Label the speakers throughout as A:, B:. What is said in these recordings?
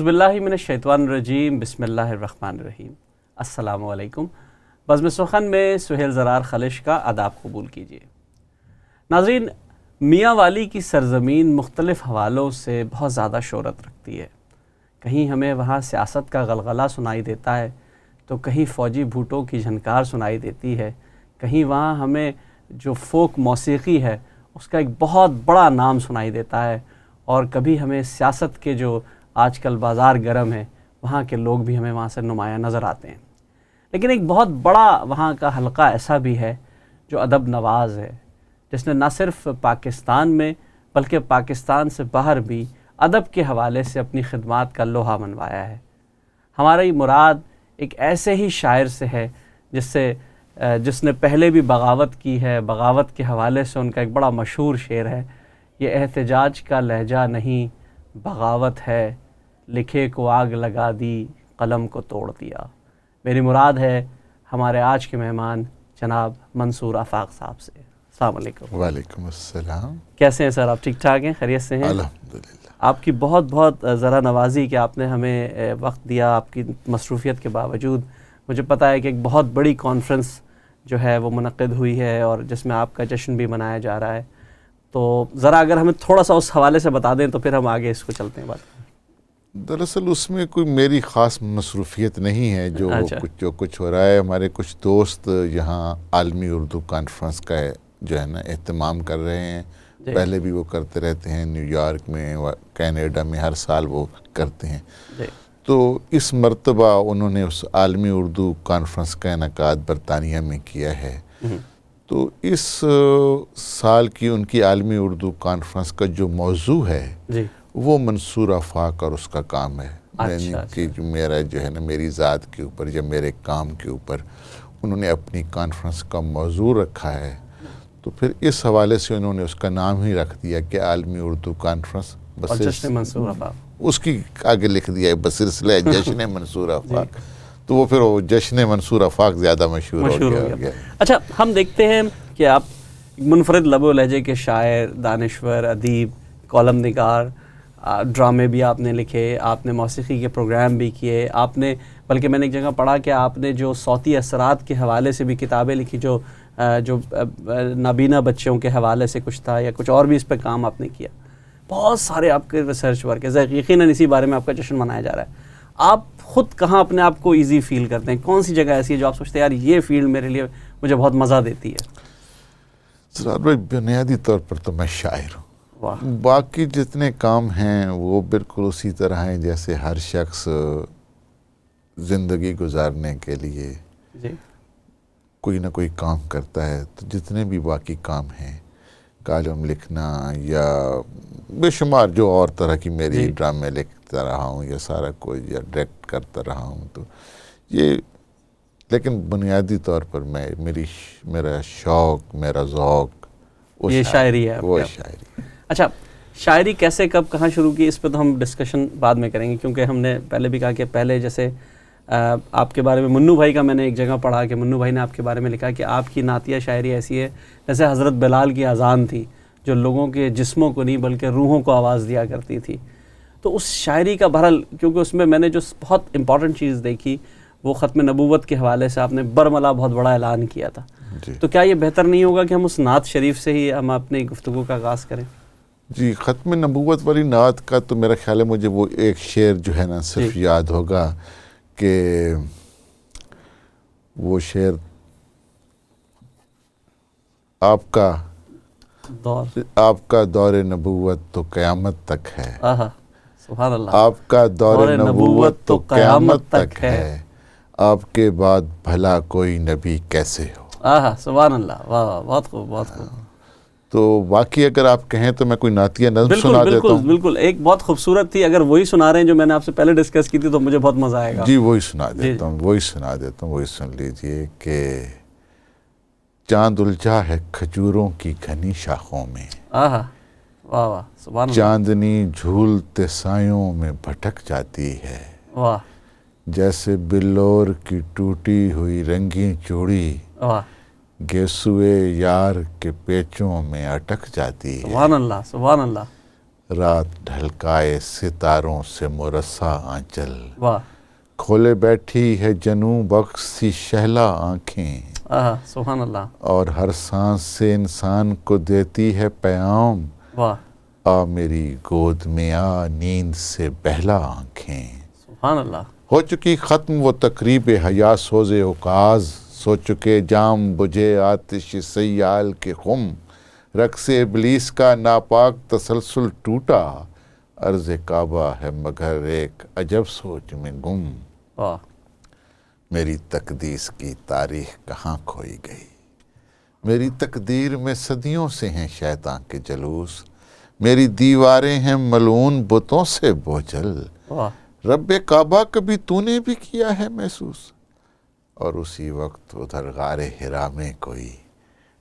A: باللہ من الشیطان الرجیم، بسم اللہ الرحمن الرحیم۔ السلام علیکم۔ بزم سخن میں سہیل زرار خلش کا آداب قبول کیجیے۔ ناظرین، میاں والی کی سرزمین مختلف حوالوں سے بہت زیادہ شہرت رکھتی ہے۔ کہیں ہمیں وہاں سیاست کا غلغلہ سنائی دیتا ہے تو کہیں فوجی بھوٹوں کی جھنکار سنائی دیتی ہے، کہیں وہاں ہمیں جو فوک موسیقی ہے اس کا ایک بہت بڑا نام سنائی دیتا ہے، اور کبھی ہمیں سیاست کے جو آج کل بازار گرم ہے وہاں کے لوگ بھی ہمیں وہاں سے نمایاں نظر آتے ہیں۔ لیکن ایک بہت بڑا وہاں کا حلقہ ایسا بھی ہے جو ادب نواز ہے، جس نے نہ صرف پاکستان میں بلکہ پاکستان سے باہر بھی ادب کے حوالے سے اپنی خدمات کا لوہا منوایا ہے۔ ہماری مراد ایک ایسے ہی شاعر سے ہے جس نے پہلے بھی بغاوت کی ہے۔ بغاوت کے حوالے سے ان کا ایک بڑا مشہور شعر ہے، یہ احتجاج کا لہجہ نہیں بغاوت ہے، لکھے کو آگ لگا دی قلم کو توڑ دیا۔ میری مراد ہے ہمارے آج کے مہمان جناب منصور آفاق صاحب سے۔ السلام علیکم۔
B: وعلیکم السلام۔
A: کیسے ہیں سر آپ؟ ٹھیک ٹھاک ہیں؟ خیریت سے ہیں؟
B: الحمدللہ۔
A: آپ کی بہت بہت ذرا نوازی کہ آپ نے ہمیں وقت دیا، آپ کی مصروفیت کے باوجود۔ مجھے پتہ ہے کہ ایک بہت بڑی کانفرنس جو ہے وہ منعقد ہوئی ہے اور جس میں آپ کا جشن بھی منایا جا رہا ہے، تو ذرا اگر ہمیں تھوڑا سا اس حوالے سے بتا دیں تو پھر ہم آگے اس کو چلتے ہیں بات۔
B: دراصل اس میں کوئی میری خاص مصروفیت نہیں ہے، جو کچھ ہو رہا ہے، ہمارے کچھ دوست یہاں عالمی اردو کانفرنس کا جو ہے نا اہتمام کر رہے ہیں۔ پہلے بھی وہ کرتے رہتے ہیں، نیو یارک میں، کینیڈا میں ہر سال وہ کرتے ہیں۔ تو اس مرتبہ انہوں نے اس عالمی اردو کانفرنس کا انعقاد برطانیہ میں کیا ہے۔ تو اس سال کی ان کی عالمی اردو کانفرنس کا جو موضوع ہے وہ منصور آفاق اور اس کا کام ہے۔ کہ میرا جو ہے نا میری ذات کے اوپر یا میرے کام کے اوپر انہوں نے اپنی کانفرنس کا موضوع رکھا ہے، تو پھر اس حوالے سے انہوں نے اس کا نام ہی رکھ دیا کہ عالمی اردو کانفرنس، بس
A: جشن منصور آفاق،
B: اس کی آگے لکھ دیا ہے بسلسلہ جشن منصور آفاق، تو وہ پھر وہ جشن منصور آفاق زیادہ مشہور ہو گیا۔
A: اچھا، ہم دیکھتے ہیں کہ آپ منفرد لب و لہجے کے شاعر، دانشور، ادیب، کالم نگار، ڈرامے بھی آپ نے لکھے، آپ نے موسیقی کے پروگرام بھی کیے، آپ نے بلکہ میں نے ایک جگہ پڑھا کہ آپ نے جو صوتی اثرات کے حوالے سے بھی کتابیں لکھی، جو نابینا بچوں کے حوالے سے کچھ تھا یا کچھ اور بھی اس پہ کام آپ نے کیا۔ بہت سارے آپ کے ریسرچ ورک ہے، یقیناً اسی بارے میں آپ کا جشن منایا جا رہا ہے۔ آپ خود کہاں اپنے آپ کو ایزی فیل کرتے ہیں؟ کون سی جگہ ایسی ہے جو آپ سوچتے ہیں یار یہ فیلڈ میرے لیے مجھے بہت مزہ دیتی ہے؟
B: سرار بھائی، بنیادی طور پر تو میں شاعر ہوں۔ باقی جتنے کام ہیں وہ بالکل اسی طرح ہیں جیسے ہر شخص زندگی گزارنے کے لیے کوئی نہ کوئی کام کرتا ہے۔ تو جتنے بھی باقی کام ہیں، کالم لکھنا یا بے شمار جو اور طرح کی میری ڈرامے لکھتا رہا ہوں یا سارا کوئی یا ڈائریکٹ کرتا رہا ہوں، تو یہ لیکن بنیادی طور پر میرا شوق، میرا ذوق
A: یہ شاعری ہے۔
B: وہ شاعری۔
A: اچھا، شاعری کیسے، کب، کہاں شروع کی، اس پہ تو ہم ڈسکشن بعد میں کریں گے، کیونکہ ہم نے پہلے بھی کہا کہ پہلے جیسے آپ کے بارے میں منو بھائی کا میں نے ایک جگہ پڑھا کہ منو بھائی نے آپ کے بارے میں لکھا کہ آپ کی نعتیہ شاعری ایسی ہے جیسے حضرت بلال کی اذان تھی، جو لوگوں کے جسموں کو نہیں بلکہ روحوں کو آواز دیا کرتی تھی۔ تو اس شاعری کا بہرحال، کیونکہ اس میں نے جو بہت امپورٹنٹ چیز دیکھی وہ ختم نبوت کے حوالے سے آپ نے برملا بہت بڑا اعلان کیا تھا۔ تو کیا یہ بہتر نہیں ہوگا کہ ہم اس نعت شریف سے ہی ہم اپنی گفتگو کا آغاز کریں؟
B: جی، ختم نبوت والی نعت کا تو میرا خیال ہے مجھے وہ ایک شعر جو ہے نا صرف یاد ہوگا کہ وہ شعر آپ کا دور نبوت تو قیامت تک ہے،
A: سبحان اللہ،
B: آپ کا دور نبوت تو قیامت تک ہے، آپ کے بعد بھلا کوئی نبی کیسے ہو۔
A: سبحان اللہ، واہ واہ، بہت خوب، بہت خوب۔
B: تو واقعی اگر آپ کہیں تو میں کوئی نعتیہ نظم سنا دیتا ہوں۔
A: بالکل، ایک بہت خوبصورت تھی، اگر وہی سنا رہے ہیں جو میں نے آپ سے پہلے ڈسکس کی تھی تو مجھے بہت مزہ آئے گا۔
B: جی وہی سنا دیتا ہوں، وہی سن لیجئے کہ چاند الجھا ہے کھجوروں کی گھنی شاخوں میں،
A: واہ واہ، سبحان اللہ،
B: چاندنی جھولتے سایوں میں بھٹک جاتی ہے،
A: واہ،
B: جیسے بلور کی ٹوٹی ہوئی رنگی چوڑی
A: واہ،
B: گیسوئے یار کے پیچوں میں اٹک جاتی ہے۔
A: سبحان اللہ، سبحان اللہ۔
B: رات ڈھلکائے ستاروں سے مرصع آنچل،
A: واہ
B: کھولے بیٹھی ہے جنوں بخش سی شہلا آنکھیں،
A: سبحان اللہ،
B: اور ہر سانس سے انسان کو دیتی ہے پیام،
A: واہ
B: آ میری گود میں آ نیند سے بہلا آنکھیں۔
A: سبحان اللہ،
B: ہو چکی ختم وہ تقریب حیا سوز اوکاز، سو چکے جام بجھے آتش سیال کے خم، رقص ابلیس کا ناپاک تسلسل ٹوٹا، عرض کعبہ ہے مگر ایک عجب سوچ میں گم،
A: واہ
B: میری تقدیس کی تاریخ کہاں کھوئی گئی، میری تقدیر میں صدیوں سے ہیں شیطان کے جلوس، میری دیواریں ہیں ملعون بتوں سے بوجھل،
A: واہ
B: رب کعبہ کبھی تو نے بھی کیا ہے محسوس، اور اسی وقت ادھر غار حرا میں کوئی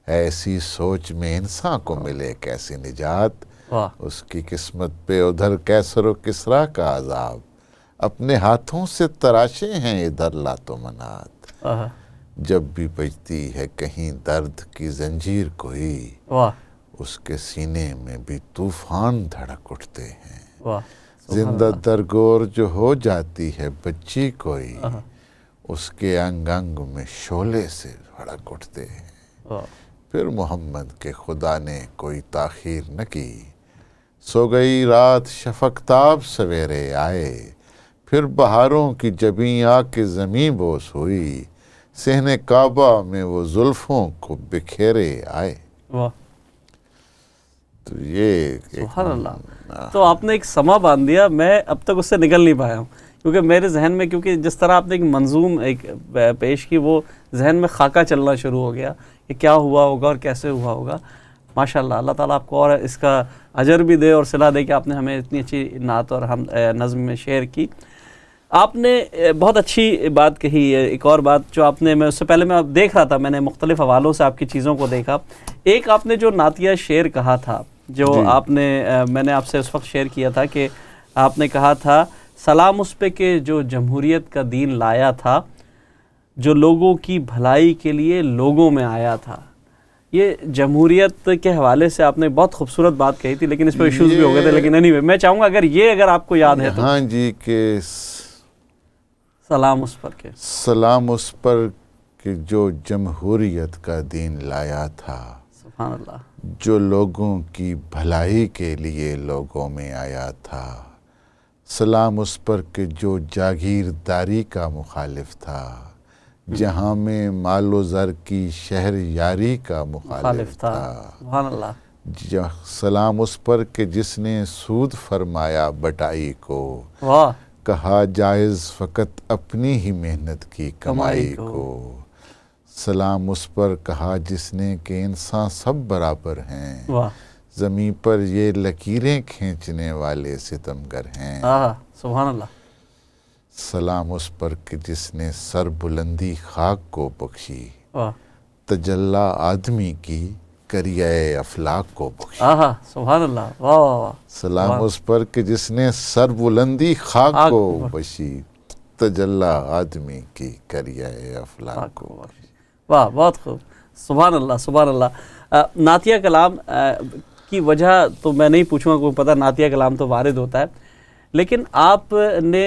B: ایسی سوچ میں انسان کو ملے کیسی نجات،
A: واہ
B: اس کی قسمت پہ ادھر کیسر و کسریٰ کا عذاب، اپنے ہاتھوں سے تراشے ہیں ادھر لات و منات، جب بھی بجتی ہے کہیں درد کی زنجیر کوئی،
A: واہ
B: اس کے سینے میں بھی طوفان دھڑک اٹھتے ہیں،
A: واہ
B: زندہ درگور جو ہو جاتی ہے بچی کوئی، اس کے انگ انگ میں شعلے سے بھڑک اٹھتے ہیں،
A: واہ
B: پھر محمد کے خدا نے کوئی تاخیر نہ کی، سو گئی رات شفقتاب سویرے آئے، پھر بہاروں کی جبیں آ کے زمیں بوس ہوئی، صحن کعبہ میں وہ زلفوں کو بکھیرے آئے۔
A: واہ
B: تو یہ
A: سبحان اللہ، تو آپ نے ایک سما باندھ دیا، میں اب تک اس سے نکل نہیں پایا ہوں، کیونکہ میرے ذہن میں، کیونکہ جس طرح آپ نے ایک منظوم ایک پیش کی، وہ ذہن میں خاکہ چلنا شروع ہو گیا کہ کیا ہوا ہوگا اور کیسے ہوا ہوگا۔ ماشاءاللہ، اللہ تعالیٰ آپ کو اور اس کا اجر بھی دے اور صلہ دے کہ آپ نے ہمیں اتنی اچھی نعت اور نظم میں شعر کی۔ آپ نے بہت اچھی بات کہی ہے، ایک اور بات جو آپ نے، میں اس سے پہلے میں دیکھ رہا تھا، میں نے مختلف حوالوں سے آپ کی چیزوں کو دیکھا، ایک آپ نے جو نعتیہ شعر کہا تھا، جو آپ نے، میں نے آپ سے اس وقت شیئر کیا تھا کہ آپ نے کہا تھا سلام اس پہ کہ جو جمہوریت کا دین لایا تھا، جو لوگوں کی بھلائی کے لیے لوگوں میں آیا تھا۔ یہ جمہوریت کے حوالے سے آپ نے بہت خوبصورت بات کہی تھی، لیکن اس پہ ایشوز بھی ہو گئے تھے، لیکن anyway میں چاہوں گا اگر آپ کو یاد ہے تو
B: ہاں جی، کہ
A: سلام اس پر کہ
B: سلام اس پر کہ جو جمہوریت کا دین لایا تھا،
A: سبحان اللہ،
B: جو لوگوں کی بھلائی کے لیے لوگوں میں آیا تھا، سلام اس پر کہ جو جاگیرداری کا مخالف تھا، جہاں میں مال و زر کی شہر یاری کا مخالف تھا،
A: سبحان اللہ،
B: سلام اس پر کہ جس نے سود فرمایا بٹائی کو،
A: واہ
B: کہا جائز فقط اپنی ہی محنت کی کمائی کو، سلام اس پر کہا جس نے کہ انسان سب برابر ہیں،
A: واہ
B: زمین پر یہ لکیریں کھینچنے والے ستمگر ہیں،
A: سبحان اللہ،
B: سلام اس پر کہ جس نے سر بلندی خاک کو بخشی،
A: واہ
B: تجلی آدمی کی کریہ افلاک کو بخشی،
A: سبحان اللہ، واہ واہ واہ،
B: سلام اس پر کہ جس نے سر بلندی خاک کو بخشی، تجلی آدمی کی کریہ افلاک کو بخشی۔
A: واہ بہت خوب، سبحان اللہ سبحان اللہ۔ نعتیہ کلام کی وجہ تو میں نہیں پوچھوں گا، کوئی پتہ، نعتیہ کلام تو وارد ہوتا ہے، لیکن آپ نے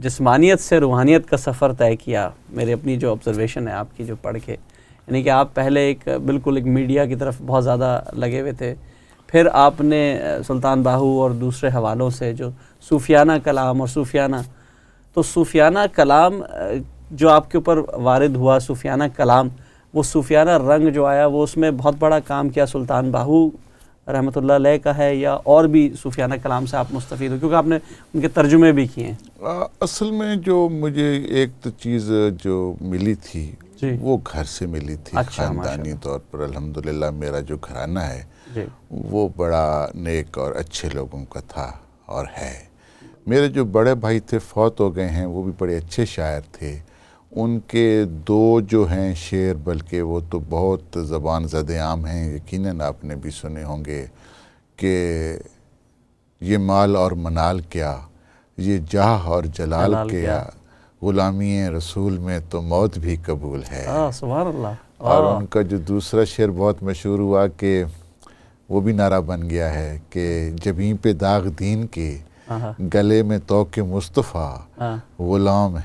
A: جسمانیت سے روحانیت کا سفر طے کیا، میری اپنی جو آبزرویشن ہے آپ کی جو پڑھ کے، یعنی کہ آپ پہلے بالکل ایک میڈیا کی طرف بہت زیادہ لگے ہوئے تھے، پھر آپ نے سلطان باہو اور دوسرے حوالوں سے جو صوفیانہ کلام اور صوفیانہ کلام جو آپ کے اوپر وارد ہوا، صوفیانہ کلام، وہ صوفیانہ رنگ جو آیا، وہ اس میں بہت بڑا کام کیا سلطان باہو رحمۃ اللہ علیہ کا ہے، یا اور بھی صوفیانہ کلام سے آپ مستفید ہو، کیونکہ آپ نے ان کے ترجمے بھی کیے ہیں؟
B: اصل میں جو مجھے ایک تو چیز جو ملی تھی وہ گھر سے ملی تھی، خاندانی طور پر الحمدللہ میرا جو گھرانہ ہے وہ بڑا نیک اور اچھے لوگوں کا تھا اور ہے۔ میرے جو بڑے بھائی تھے فوت ہو گئے ہیں، وہ بھی بڑے اچھے شاعر تھے، ان کے دو جو ہیں شعر، بلکہ وہ تو بہت زبان زد عام ہیں، یقیناً آپ نے بھی سنے ہوں گے کہ یہ مال اور منال کیا، یہ جاہ اور جلال کیا، غلامی رسول میں تو موت بھی قبول ہے۔
A: سبحان اللہ۔
B: اور ان کا جو دوسرا شعر بہت مشہور ہوا کہ وہ بھی نعرہ بن گیا ہے کہ جبیں پہ داغ دین کے گلے میں توق مصطفیٰ، غلام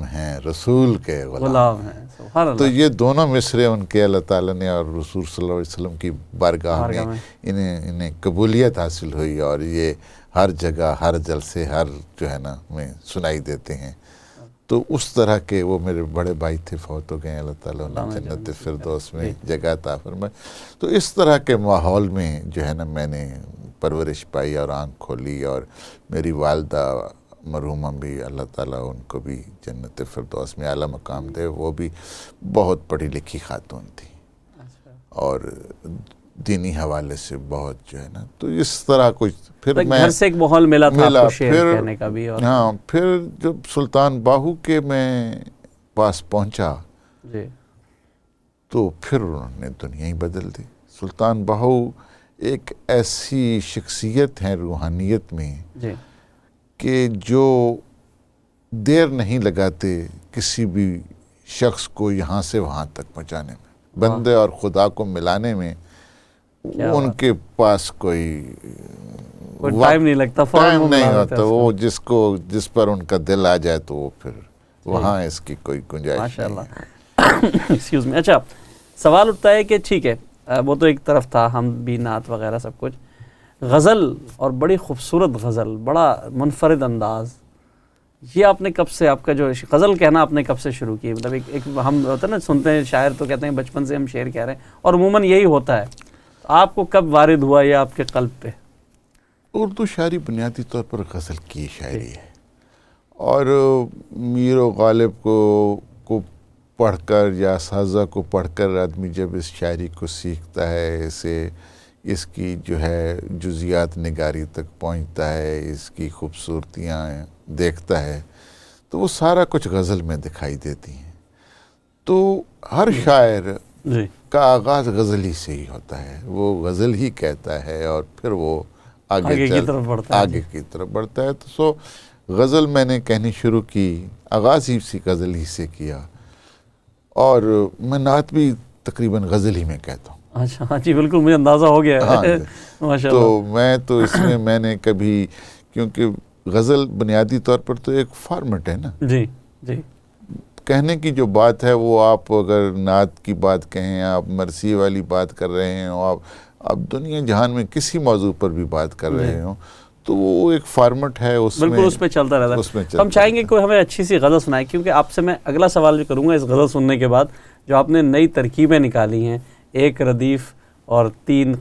B: ہیں رسول کے غلام ہیں۔ تو یہ دونوں مصرے ان کے اللہ تعالیٰ نے اور رسول صلی اللہ علیہ وسلم کی بارگاہ میں انہیں قبولیت حاصل ہوئی، اور یہ ہر جگہ ہر جلسے ہر جو ہے نا میں سنائی دیتے ہیں۔ تو اس طرح کے وہ میرے بڑے بھائی تھے، فوت ہو گئے، اللہ تعالیٰ انہیں جنت فردوس میں جگہ عطا فرمائے۔ تو اس طرح کے ماحول میں جو ہے نا میں نے پرورش پائی اور آنکھ کھولی، اور میری والدہ مرحومہ بھی اللہ تعالیٰ ان کو بھی جنت فردوس میں اعلیٰ مقام دے، وہ بھی بہت پڑھی لکھی خاتون تھی اور دینی حوالے سے بہت جو ہے نا، تو اس طرح کچھ پھر میں
A: گھر سے ایک ماحول ملا تھا آپ کو شعر کہنے کا بھی۔ اور
B: ہاں، پھر جب سلطان باہو کے میں پاس پہنچا
A: جی
B: تو پھر انہوں نے دنیا ہی بدل دی۔ سلطان باہو ایک ایسی شخصیت ہے روحانیت میں
A: جی
B: کہ جو دیر نہیں لگاتے کسی بھی شخص کو یہاں سے وہاں تک پہنچانے میں، بندے اور خدا کو ملانے میں ان کے پاس کوئی
A: ٹائم نہیں لگتا،
B: ٹائم نہیں ہوتا۔ وہ جس پر ان کا دل آ جائے تو وہ پھر وہاں اس کی کوئی گنجائش نہیں۔
A: ایکسکیوز می، اچھا سوال اٹھتا ہے کہ ٹھیک ہے وہ تو ایک طرف تھا، ہم بھی نعت وغیرہ سب کچھ، غزل اور بڑی خوبصورت غزل، بڑا منفرد انداز، یہ آپ نے کب سے، آپ کا جو غزل کہنا آپ نے کب سے شروع کی؟ مطلب ایک ہم ہوتا ہے نا سنتے ہیں شاعر تو کہتے ہیں بچپن سے ہم شعر کہہ رہے ہیں، اور عموماً یہی ہوتا ہے، آپ کو کب وارد ہوا یہ آپ کے قلب پہ؟
B: اردو شاعری بنیادی طور پر غزل کی شاعری ہے، اور میر و غالب کو پڑھ کر یا سازہ کو پڑھ کر آدمی جب اس شاعری کو سیکھتا ہے، اس کی جو ہے جزیات نگاری تک پہنچتا ہے، اس کی خوبصورتیاں دیکھتا ہے، تو وہ سارا کچھ غزل میں دکھائی دیتی ہیں۔ تو ہر شاعر کا آغاز غزل ہی سے ہی ہوتا ہے، وہ غزل ہی کہتا ہے اور پھر وہ آگے کی طرف بڑھتا ہے۔ تو سو غزل میں نے کہنی شروع کی، آغاز ہی سی غزل ہی سے کیا، اور میں نعت بھی تقریباً غزل ہی میں کہتا ہوں۔
A: اچھا جی، بالکل مجھے اندازہ ہو گیا ہے۔
B: تو اس میں نے کبھی، کیونکہ غزل بنیادی طور پر تو ایک فارمیٹ ہے نا،
A: جی جی،
B: کہنے کی جو بات ہے وہ آپ اگر نعت کی بات کہیں، آپ مرثیے والی بات کر رہے ہیں، آپ دنیا جہان میں کسی موضوع پر بھی بات کر رہے ہوں، تو وہ ایک فارمیٹ ہے،
A: بالکل اس پہ چلتا رہتا ہے۔ ہم چاہیں گے کوئی ہمیں اچھی سی غزل سنائے، کیونکہ آپ سے میں اگلا سوال بھی کروں گا اس غزل سننے کے بعد، جو آپ نے نئی ترکیبیں نکالی ہیں، ایک ردیف اور 3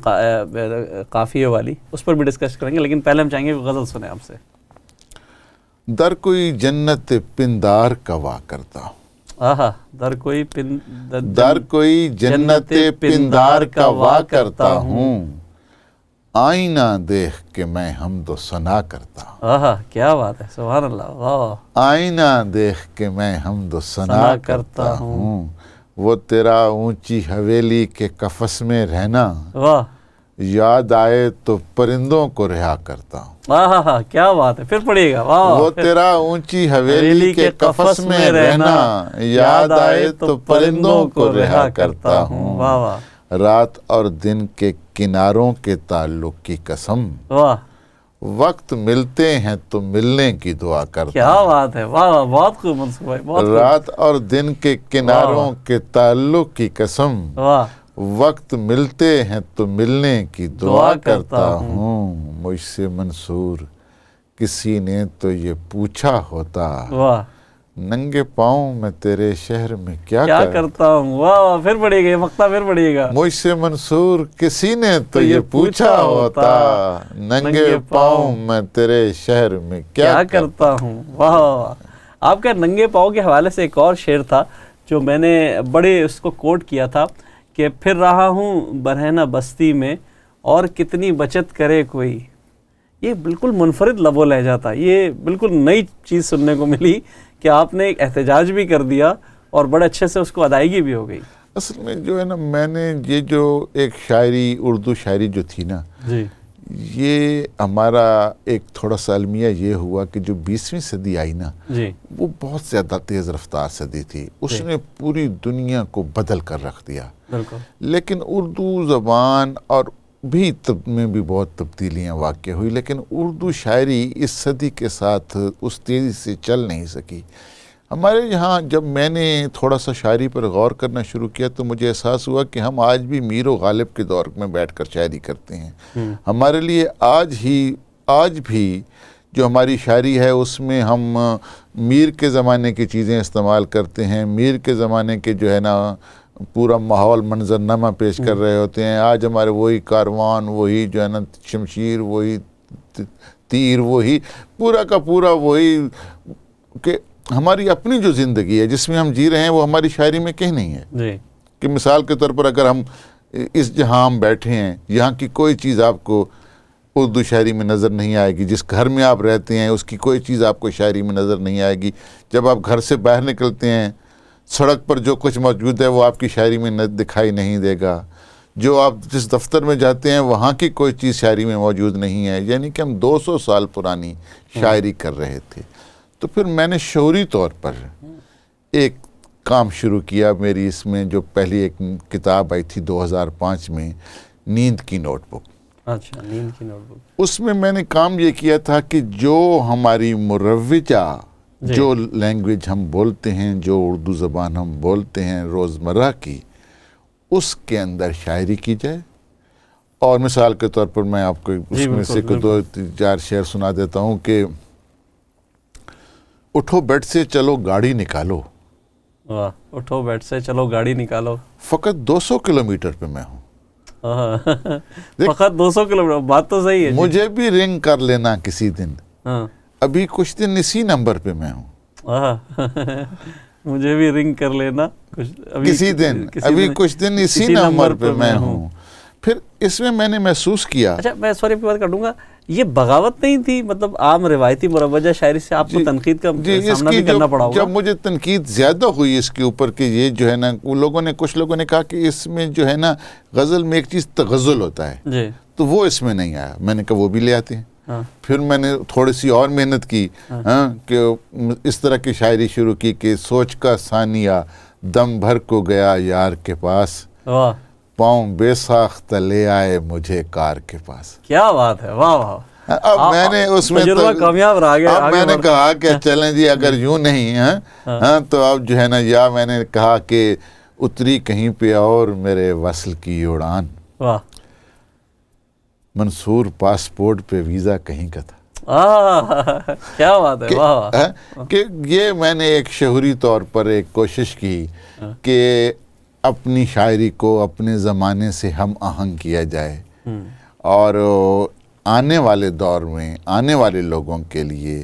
A: قافیے والی، اس پر بھی ڈسکس کریں گے، لیکن پہلے ہم چاہیں گے غزل سنیں آپ سے۔
B: در کوئی جنت پندار کا وا کرتا ہوں،
A: آہا، در کوئی
B: جنت پندار کا وا کرتا ہوں، آئینہ دیکھ کے میں حمد و ثنا کرتا ہوں۔
A: آہا، کیا بات ہے، سبحان اللہ، واہ۔
B: آئینہ دیکھ کے میں حمد و ثنا کرتا ہوں، وہ تیرا اونچی حویلی کے قفس میں رہنا،
A: واہ،
B: یاد آئے تو پرندوں کو رہا کرتا ہوں۔
A: آہا، کیا بات ہے، پھر پڑھیے گا، واہ۔
B: وہ تیرا اونچی حویلی کے قفس میں رہنا، یاد آئے تو پرندوں کو رہا کرتا ہوں،
A: واہ واہ۔
B: رات اور دن کے کناروں کے تعلق کی قسم،
A: واہ،
B: وقت ملتے ہیں تو ملنے کی دعا کرتا ہوں۔
A: کیا بات ہے، واہ واہ، بہت خوب منصوبہ ہے، بہت خوب۔
B: رات اور دن کے کناروں کے تعلق کی قسم،
A: واہ،
B: وقت ملتے ہیں تو ملنے کی دعا کرتا ہوں، مجھ سے منصور کسی نے تو یہ پوچھا ہوتا،
A: واہ،
B: ننگے پاؤں میں تیرے شہر میں کیا
A: کرتا ہوں، واہ واہ، پھر پڑھیے گا یہ مقطع، پھر پڑھیے گا۔
B: مجھ سے منصور کسی نے تو یہ پوچھا ہوتا، ننگے پاؤں میں تیرے شہر میں کیا کرتا ہوں،
A: واہ واہ۔ آپ کا ننگے پاؤں کے حوالے سے ایک اور شعر تھا جو میں نے بڑے اس کو کوٹ کیا تھا کہ پھر رہا ہوں برہنہ بستی میں اور کتنی بچت کرے کوئی، یہ بالکل منفرد لب و لہجہ تھا، یہ بالکل نئی چیز سننے کو ملی کہ آپ نے ایک احتجاج بھی کر دیا اور بڑے اچھے سے اس کو ادائیگی بھی ہو گئی۔
B: اصل میں جو ہے نا، میں نے یہ جو ایک شاعری، اردو شاعری جو تھی نا،
A: جی،
B: یہ ہمارا ایک تھوڑا سا المیہ یہ ہوا کہ جو 20ویں صدی آئی نا،
A: جی،
B: وہ بہت زیادہ تیز رفتار صدی تھی، اس نے پوری دنیا کو بدل کر رکھ دیا،
A: بالکل۔
B: لیکن اردو زبان اور بھی میں بھی بہت تبدیلیاں واقع ہوئی، لیکن اردو شاعری اس صدی کے ساتھ اس تیزی سے چل نہیں سکی. ہمارے یہاں جب میں نے تھوڑا سا شاعری پر غور کرنا شروع کیا تو مجھے احساس ہوا کہ ہم آج بھی میر و غالب کے دور میں بیٹھ کر شاعری کرتے ہیں. ہمارے لیے آج بھی جو ہماری شاعری ہے اس میں ہم میر کے زمانے کی چیزیں استعمال کرتے ہیں. میر کے زمانے کے جو ہے نا پورا ماحول منظرنامہ پیش کر رہے ہوتے ہیں. آج ہمارے وہی کاروان، وہی جو ہے نا شمشیر، وہی تیر، وہی پورا کا پورا وہی، کہ ہماری اپنی جو زندگی ہے جس میں ہم جی رہے ہیں وہ ہماری شاعری میں کہیں نہیں ہے. کہ مثال کے طور پر اگر ہم اس جہاں ہم بیٹھے ہیں، یہاں کی کوئی چیز آپ کو اردو شاعری میں نظر نہیں آئے گی. جس گھر میں آپ رہتے ہیں اس کی کوئی چیز آپ کو شاعری میں نظر نہیں آئے گی. جب آپ گھر سے باہر نکلتے ہیں، سڑک پر جو کچھ موجود ہے وہ آپ کی شاعری میں دکھائی نہیں دے گا. جو آپ جس دفتر میں جاتے ہیں وہاں کی کوئی چیز شاعری میں موجود نہیں ہے. یعنی کہ ہم 200 سال پرانی شاعری کر رہے تھے. تو پھر میں نے شعوری طور پر ایک کام شروع کیا. میری اس میں جو پہلی ایک کتاب آئی تھی 2005 میں، نیند کی نوٹ بک.
A: اچھا، نیند کی نوٹ بک.
B: اس میں میں نے کام یہ کیا تھا کہ جو ہماری مروجہ جو لینگویج ہم بولتے ہیں، جو اردو زبان ہم بولتے ہیں روزمرہ کی، اس کے اندر شاعری کی جائے. اور مثال کے طور پر میں آپ کو اس میں سے 2-4 شعر سنا دیتا ہوں کہ اٹھو بیڈ سے چلو گاڑی نکالو.
A: واہ، اٹھو بیڈ سے چلو گاڑی نکالو.
B: فقط 200 کلومیٹر پہ میں ہوں.
A: فقط 200 کلومیٹر، بات تو صحیح ہے.
B: مجھے بھی رنگ کر لینا کسی دن، ابھی کچھ دن اسی نمبر پہ میں ہوں.
A: مجھے بھی رنگ کر لینا
B: کسی دن، ابھی کچھ دن اسی نمبر پہ میں ہوں. پھر اس میں نے محسوس کیا.
A: اچھا، میں سوری آپ کی بات کر دوں گا، یہ بغاوت نہیں تھی؟ مطلب عام روایتی مروجہ شاعری سے آپ کو تنقید کا سامنا بھی کرنا پڑا ہوگا.
B: جب مجھے تنقید زیادہ ہوئی اس کے اوپر کہ یہ جو ہے نا کچھ لوگوں نے کہا کہ اس میں جو ہے نا غزل میں ایک چیز تغزل ہوتا ہے، تو وہ اس میں نہیں آیا. میں نے کہا وہ بھی لے آتے ہیں. پھر میں نے تھوڑی سی اور محنت کی کہ اس طرح کی شاعری شروع کی کہ سوچ کا ثانیہ دم بھر کو گیا یار کے پاس، پاؤں بے ساختہ لے آئے مجھے کار کے پاس.
A: کیا بات ہے، واہ واہ.
B: اب میں نے اس میں
A: کامیاب رہا گیا.
B: اب میں نے کہا کہ چلیں جی اگر یوں نہیں ہے تو اب جو ہے نا، یا میں نے کہا کہ اتری کہیں پہ اور میرے وصل کی اڑان،
A: واہ،
B: منصور پاسپورٹ پہ ویزا کہیں کا تھا.
A: کیا بات ہے، واہ.
B: کہ یہ میں نے ایک شعوری طور پر ایک کوشش کی کہ اپنی شاعری کو اپنے زمانے سے ہم آہنگ کیا جائے، اور آنے والے دور میں آنے والے لوگوں کے لیے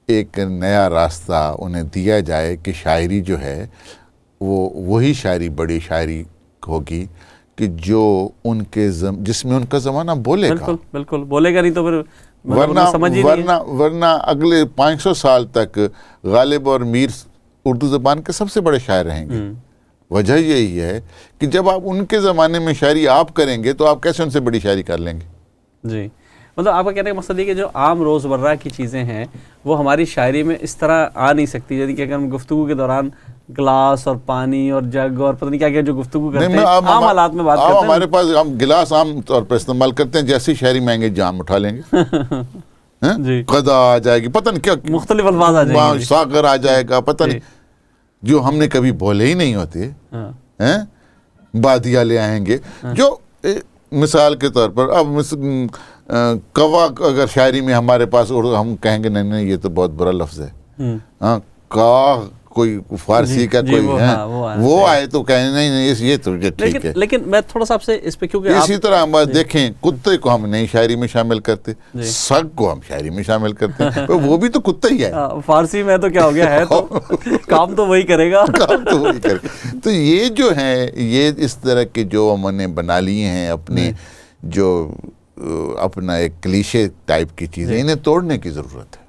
B: ایک نیا راستہ انہیں دیا جائے کہ شاعری جو ہے وہ وہی شاعری بڑی شاعری ہوگی کہ جو ان کے جس میں ان کا زمانہ بولے گا.
A: بالکل بولے گا، نہیں تو پھر
B: ورنہ اگلے 500 سال تک غالب اور میر اردو زبان کے سب سے بڑے شاعر رہیں گے. وجہ یہی ہے کہ جب آپ ان کے زمانے میں شاعری آپ کریں گے تو آپ کیسے ان سے بڑی شاعری کر لیں گے.
A: جی، مطلب آپ کا کہنے کا مقصد یہ کہ جو عام روزمرہ کی چیزیں ہیں وہ ہماری شاعری میں اس طرح آ نہیں سکتی. یعنی کہ اگر ہم گفتگو کے دوران گلاس اور پانی اور جگ اور پتہ نہیں کیا جو گفتگو کرتے ہیں عام حالات میں بات کرتے ہیں،
B: ہمارے پاس ہم گلاس عام طور پر استعمال کرتے ہیں. جیسی شاعری میں آئیں گے جام اٹھا لیں گے، قدا آ جائے گی، پتہ نہیں کیا مختلف
A: الفاظ آ جائیں گے،
B: ساغر آ جائے گا، پتہ نہیں جو ہم نے کبھی بولے ہی نہیں ہوتے. بادیہ لے آئیں گے. جو مثال کے طور پر اب کوا اگر شاعری میں ہمارے پاس ہم کہیں گے نہیں یہ تو بہت برا لفظ ہے. کا کوئی فارسی کا کوئی ہے وہ آئے تو کہیں نہیں یہ تو ٹھیک ہے.
A: لیکن میں تھوڑا سا آپ سے اس پہ کیونکہ
B: اسی طرح ہم دیکھیں کتے کو ہم نئی شاعری میں شامل کرتے، سگ کو ہم شاعری میں شامل کرتے ہیں، وہ بھی تو کتا ہی ہے.
A: فارسی میں تو کیا ہو گیا ہے تو کام تو وہی کرے گا.
B: تو یہ جو ہے یہ اس طرح کے جو ہم نے بنا لیے ہیں اپنے جو اپنا ایک کلیشے ٹائپ کی چیزیں، انہیں توڑنے کی ضرورت ہے.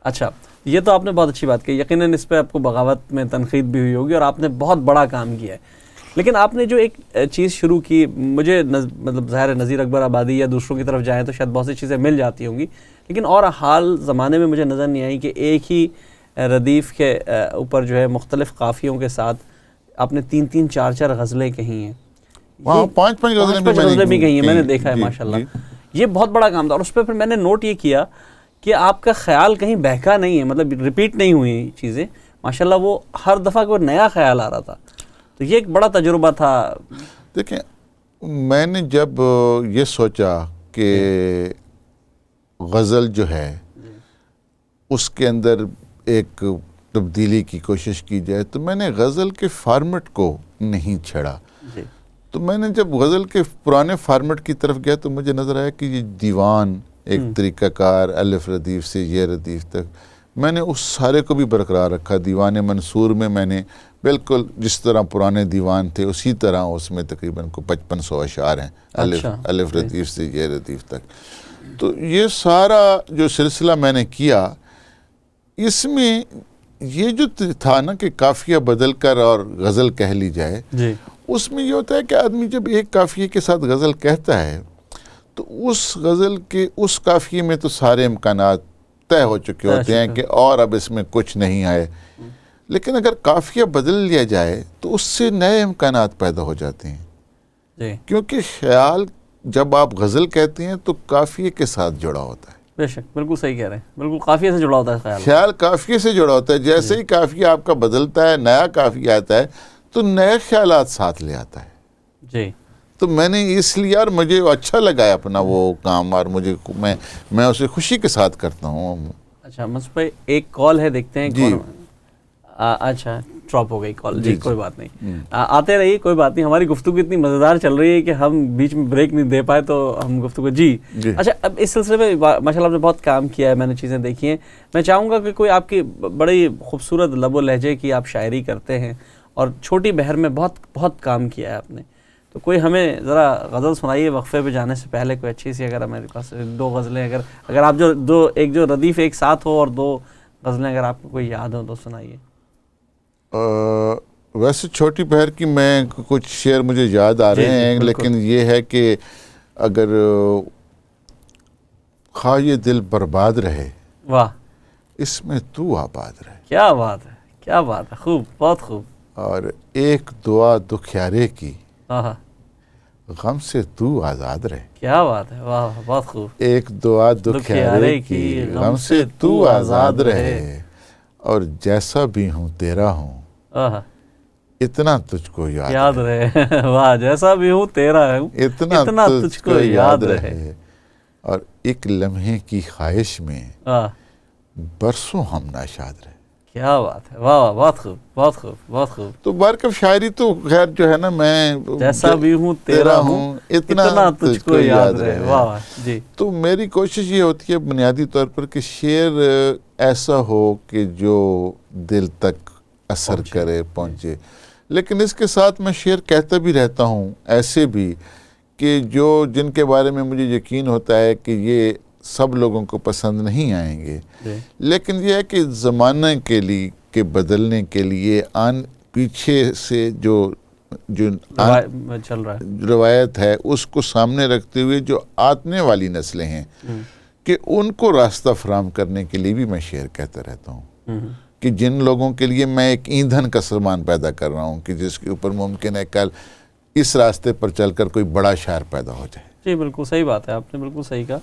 A: اچھا، یہ تو آپ نے بہت اچھی بات کی. یقیناً اس پہ آپ کو بغاوت میں تنقید بھی ہوئی ہوگی اور آپ نے بہت بڑا کام کیا ہے. لیکن آپ نے جو ایک چیز شروع کی، مجھے مطلب ظاہر نذیر اکبر آبادی یا دوسروں کی طرف جائیں تو شاید بہت سی چیزیں مل جاتی ہوں گی، لیکن اور حال زمانے میں مجھے نظر نہیں آئی کہ ایک ہی ردیف کے اوپر جو ہے مختلف قافیوں کے ساتھ آپ نے 3-4 غزلیں کہی ہیں.
B: وہاں 5 غزلیں
A: بھی گئی ہیں، میں نے دیکھا ہے ماشاءاللہ. یہ بہت بڑا کام تھا. اور اس پہ پھر میں نے نوٹ یہ کیا کہ آپ کا خیال کہیں بہکا نہیں ہے، مطلب ریپیٹ نہیں ہوئی چیزیں ماشاءاللہ. وہ ہر دفعہ کوئی نیا خیال آ رہا تھا. تو یہ ایک بڑا تجربہ تھا.
B: دیکھیں، میں نے جب یہ سوچا کہ غزل جو ہے اس کے اندر ایک تبدیلی کی کوشش کی جائے، تو میں نے غزل کے فارمیٹ کو نہیں چھیڑا. تو میں نے جب غزل کے پرانے فارمیٹ کی طرف گیا تو مجھے نظر آیا کہ یہ دیوان ایک طریقہ کار، الف ردیف سے یہ ردیف تک، میں نے اس سارے کو بھی برقرار رکھا. دیوان منصور میں نے بالکل جس طرح پرانے دیوان تھے اسی طرح اس میں تقریباً 5500 اشعار ہیں، الف ردیف سے یہ ردیف تک. تو یہ سارا جو سلسلہ میں نے کیا، اس میں یہ جو تھا نا کہ قافیہ بدل کر اور غزل کہہ لی جائے، اس میں یہ ہوتا ہے کہ آدمی جب ایک قافیے کے ساتھ غزل کہتا ہے تو اس غزل کے اس قافیے میں تو سارے امکانات طے ہو چکے ہوتے ہیں کہ اور اب اس میں کچھ نہیں آئے. لیکن اگر قافیہ بدل لیا جائے تو اس سے نئے امکانات پیدا ہو جاتے ہیں، کیونکہ خیال جب آپ غزل کہتے ہیں تو قافیے کے ساتھ جڑا ہوتا ہے.
A: بے شک، بالکل صحیح کہہ رہے ہیں، بالکل قافیے سے جڑا ہوتا ہے
B: خیال قافیے سے جڑا ہوتا ہے. جیسے ہی قافیہ آپ کا بدلتا ہے، نیا قافیہ آتا ہے تو نئے خیالات ساتھ لے آتا ہے.
A: جی.
B: تو میں نے اس لیے، اور مجھے اچھا لگا اپنا وہ کام، اور میں اسے خوشی کے ساتھ کرتا ہوں.
A: اچھا منصور بھائی، ایک کال ہے، دیکھتے ہیں.
B: جی.
A: اچھا ڈراپ ہو گئی کال. جی کوئی بات نہیں، آتے رہیے، کوئی بات نہیں. ہماری گفتگو اتنی مزیدار چل رہی ہے کہ ہم بیچ میں بریک نہیں دے پائے تو ہم گفتگو. جی اچھا، اب اس سلسلے میں ماشاءاللہ آپ نے بہت کام کیا ہے، میں نے چیزیں دیکھی ہیں. میں چاہوں گا کہ کوئی آپ کی بڑی خوبصورت لب و لہجے کی آپ شاعری کرتے ہیں اور چھوٹی بہر میں بہت بہت کام کیا ہے آپ نے، تو کوئی ہمیں ذرا غزل سنائیے وقفے پہ جانے سے پہلے. کوئی اچھی سی، اگر ہمارے پاس 2 غزلیں، اگر آپ جو ردیف ایک ساتھ ہو اور 2 غزلیں اگر آپ کو کوئی یاد ہو تو سنائیے.
B: ویسے چھوٹی بہر کی میں کچھ شعر مجھے یاد آ رہے ہیں، لیکن یہ ہے کہ اگر خواہ یہ دل برباد رہے،
A: واہ،
B: اس میں تو آباد رہے.
A: کیا بات ہے، کیا بات ہے، خوب، بہت خوب.
B: اور ایک دعا دکھیارے کی،
A: ہاں،
B: غم سے تو آزاد رہے.
A: کیا بات ہے، واہ، بہت خوب.
B: ایک دعا دکھیارے کی، غم سے تو آزاد رہے، اور جیسا بھی ہوں تیرا ہوں، اتنا تجھ کو یاد
A: رہے. واہ، جیسا بھی ہوں تیرا ہوں، اتنا تجھ کو یاد رہے.
B: اور ایک لمحے کی خواہش میں برسوں ہم ناشاد رہے.
A: کیا بات ہے، واہ، بہت خوب، بہت خوب، بہت خوب.
B: تو بارکب شاعری تو خیر جو ہے نا، میں
A: جیسا بھی ہوں تیرا ہوں، اتنا تجھ کو یاد رہے. واہ جی.
B: تو میری کوشش یہ ہوتی ہے بنیادی طور پر کہ شعر ایسا ہو کہ جو دل تک اثر کرے، پہنچے. لیکن اس کے ساتھ میں شعر کہتا بھی رہتا ہوں ایسے بھی کہ جن کے بارے میں مجھے یقین ہوتا ہے کہ یہ سب لوگوں کو پسند نہیں آئیں گے، لیکن یہ ہے کہ زمانہ کے لیے کہ بدلنے کے لیے پیچھے سے جو
A: چل رہا ہے
B: روایت ہے اس کو سامنے رکھتے ہوئے جو آنے والی نسلیں ہیں کہ ان کو راستہ فراہم کرنے کے لیے بھی میں شعر کہتا رہتا ہوں کہ جن لوگوں کے لیے میں ایک ایندھن کا سامان پیدا کر رہا ہوں کہ جس کے اوپر ممکن ہے کل اس راستے پر چل کر کوئی بڑا شاعر پیدا ہو جائے.
A: جی بالکل صحیح بات ہے، آپ نے بالکل صحیح کہا.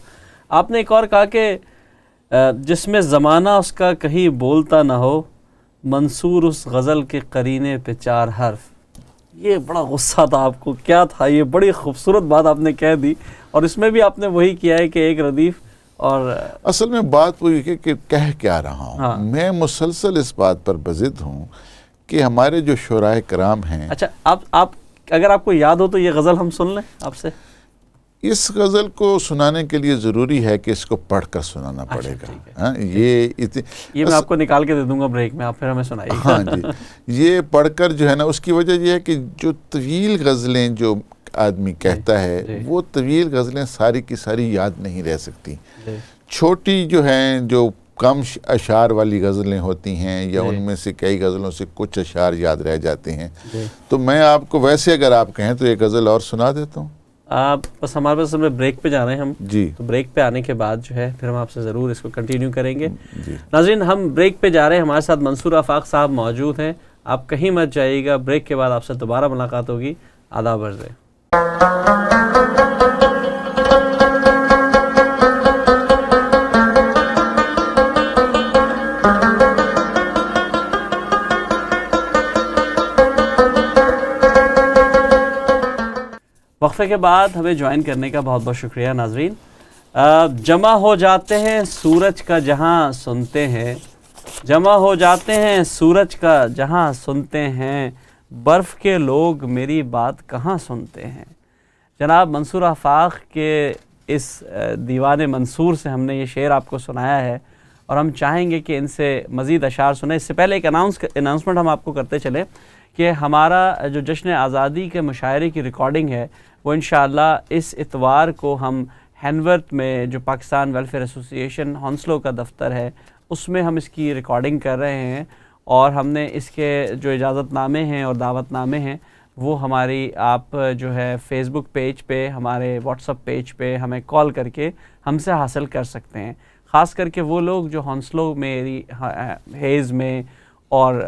A: آپ نے ایک اور کہا کہ جس میں زمانہ اس کا کہیں بولتا نہ ہو، منصور اس غزل کے قرینے پہ 4 حرف. یہ بڑا غصہ تھا آپ کو، کیا تھا؟ یہ بڑی خوبصورت بات آپ نے کہہ دی، اور اس میں بھی آپ نے وہی کیا ہے کہ ایک ردیف. اور
B: اصل میں بات وہی ہے کہ کہہ کیا رہا ہوں، میں مسلسل اس بات پر بضد ہوں کہ ہمارے جو شعراء کرام ہیں.
A: اچھا، آپ اگر آپ کو یاد ہو تو یہ غزل ہم سن لیں آپ سے.
B: اس غزل کو سنانے کے لیے ضروری ہے کہ اس کو پڑھ کر سنانا پڑے گا.
A: یہ میں آپ کو نکال کے دے دوں گا بریک میں، آپ پھر ہمیں سنائیے.
B: ہاں جی، یہ پڑھ کر جو ہے نا، اس کی وجہ یہ ہے کہ جو طویل غزلیں جو آدمی کہتا ہے وہ طویل غزلیں ساری کی ساری یاد نہیں رہ سکتی. چھوٹی جو ہیں، جو کم اشعار والی غزلیں ہوتی ہیں، یا ان میں سے کئی غزلوں سے کچھ اشعار یاد رہ جاتے ہیں. تو میں آپ کو ویسے اگر آپ کہیں تو ایک غزل اور سنا دیتا ہوں.
A: بس ہمارے پاس بریک پہ جا رہے ہیں ہم
B: جی،
A: تو بریک پہ آنے کے بعد جو ہے پھر ہم آپ سے ضرور اس کو کنٹینیو کریں گے. ناظرین، ہم بریک پہ جا رہے ہیں، ہمارے ساتھ منصور آفاق صاحب موجود ہیں. آپ کہیں مت جائیے گا، بریک کے بعد آپ سے دوبارہ ملاقات ہوگی. آداب عرض ہے. وقفے کے بعد ہمیں جوائن کرنے کا بہت بہت شکریہ ناظرین. جمع ہو جاتے ہیں سورج کا جہاں سنتے ہیں، جمع ہو جاتے ہیں سورج کا جہاں سنتے ہیں، برف کے لوگ میری بات کہاں سنتے ہیں. جناب منصور آفاق کے اس دیوان منصور سے ہم نے یہ شعر آپ کو سنایا ہے، اور ہم چاہیں گے کہ ان سے مزید اشعار سنیں. اس سے پہلے ایک اناؤنسمنٹ ہم آپ کو کرتے چلیں کہ ہمارا جو جشن آزادی کے مشاعرے کی ریکارڈنگ ہے وہ انشاءاللہ اس اتوار کو ہم ہینورتھ میں جو پاکستان ویلفیئر ایسوسی ایشن ہانسلو کا دفتر ہے اس میں ہم اس کی ریکارڈنگ کر رہے ہیں، اور ہم نے اس کے جو اجازت نامے ہیں اور دعوت نامے ہیں وہ ہماری آپ جو ہے فیس بک پیج پہ، ہمارے واٹس اپ پیج پہ ہمیں کال کر کے ہم سے حاصل کر سکتے ہیں. خاص کر کے وہ لوگ جو ہانسلو میں، ہیز میں اور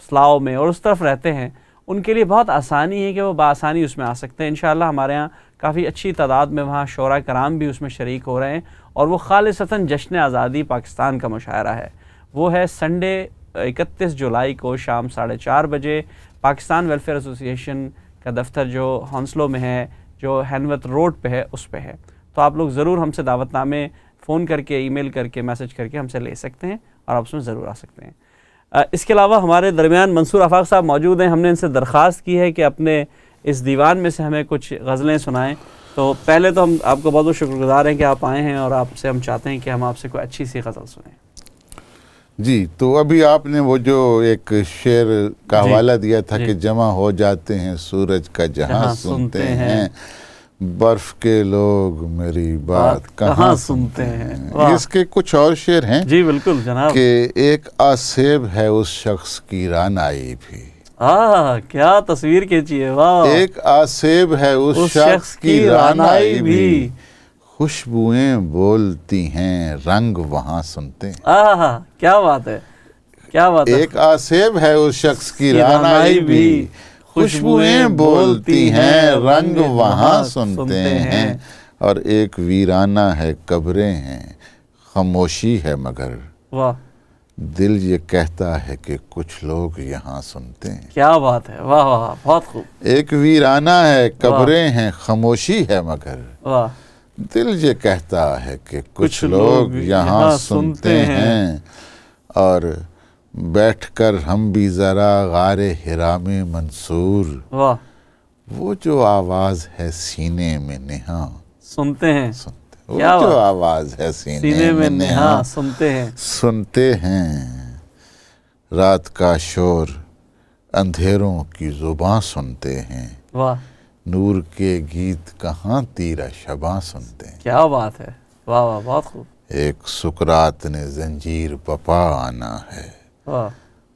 A: سلاؤ میں اور اس طرف رہتے ہیں، ان کے لیے بہت آسانی ہے کہ وہ بآسانی اس میں آ سکتے ہیں. انشاءاللہ ہمارے ہاں کافی اچھی تعداد میں وہاں شعراء کرام بھی اس میں شریک ہو رہے ہیں، اور وہ خالصتاً جشن آزادی پاکستان کا مشاعرہ ہے. وہ ہے سنڈے 31 جولائی کو شام 4:30 بجے پاکستان ویلفیئر ایسوسی ایشن کا دفتر جو ہانسلو میں ہے، جو ہینورتھ روڈ پہ ہے، اس پہ ہے. تو آپ لوگ ضرور ہم سے دعوت نامے فون کر کے، ای میل کر کے، میسج کر کے ہم سے لے سکتے ہیں، اور آپ اس میں ضرور آ سکتے ہیں. اس کے علاوہ ہمارے درمیان منصور آفاق صاحب موجود ہیں. ہم نے ان سے درخواست کی ہے کہ اپنے اس دیوان میں سے ہمیں کچھ غزلیں سنائیں. تو پہلے تو ہم آپ کو بہت بہت شکر گزار ہیں کہ آپ آئے ہیں، اور آپ سے ہم چاہتے ہیں کہ ہم آپ سے کوئی اچھی سی غزل سنیں.
B: جی، تو ابھی آپ نے وہ جو ایک شعر کا حوالہ دیا تھا کہ جمع ہو جاتے ہیں سورج کا جہاں سنتے ہیں، برف کے لوگ میری بات کہاں سنتے ہیں. اس کے کچھ اور شعر ہیں.
A: جی بالکل جناب.
B: کہ ایک آسیب ہے اس شخص کی رانائی بھی.
A: کیا تصویر کھینچی ہے. واہ.
B: ایک آسیب ہے اس شخص کی رانائی بھی، خوشبوئیں بولتی ہیں رنگ وہاں سنتے ہیں.
A: کیا بات ہے، کیا بات ہے.
B: ایک آسیب ہے اس شخص کی رانائی بھی، خوشبوئیں بولتی ہیں رنگ وہاں سنتے ہیں. اور ایک ویرانہ ہے قبریں ہیں، خاموشی ہے مگر
A: واہ،
B: دل یہ کہتا ہے کہ کچھ لوگ یہاں سنتے ہیں.
A: کیا بات ہے. واہ واہ، بہت خوب.
B: ایک ویرانہ ہے قبریں ہیں، خاموشی ہے مگر
A: واہ،
B: دل یہ کہتا ہے کہ کچھ لوگ یہاں سنتے ہیں. اور بیٹھ کر ہم بھی ذرا غار حرام منصور،
A: واہ،
B: وہ جو آواز ہے سینے میں نہاں
A: سنتے ہیں.
B: وہ جو آواز ہے سینے میں نہاں
A: سنتے ہیں.
B: سنتے ہیں. رات کا شور اندھیروں کی زباں سنتے ہیں،
A: واہ،
B: نور کے گیت کہاں تیرا شباں سنتے ہیں.
A: کیا بات ہے. واہ واہ، بہت خوب.
B: ایک سکرات نے زنجیر بپا آنا ہے،
A: واہ،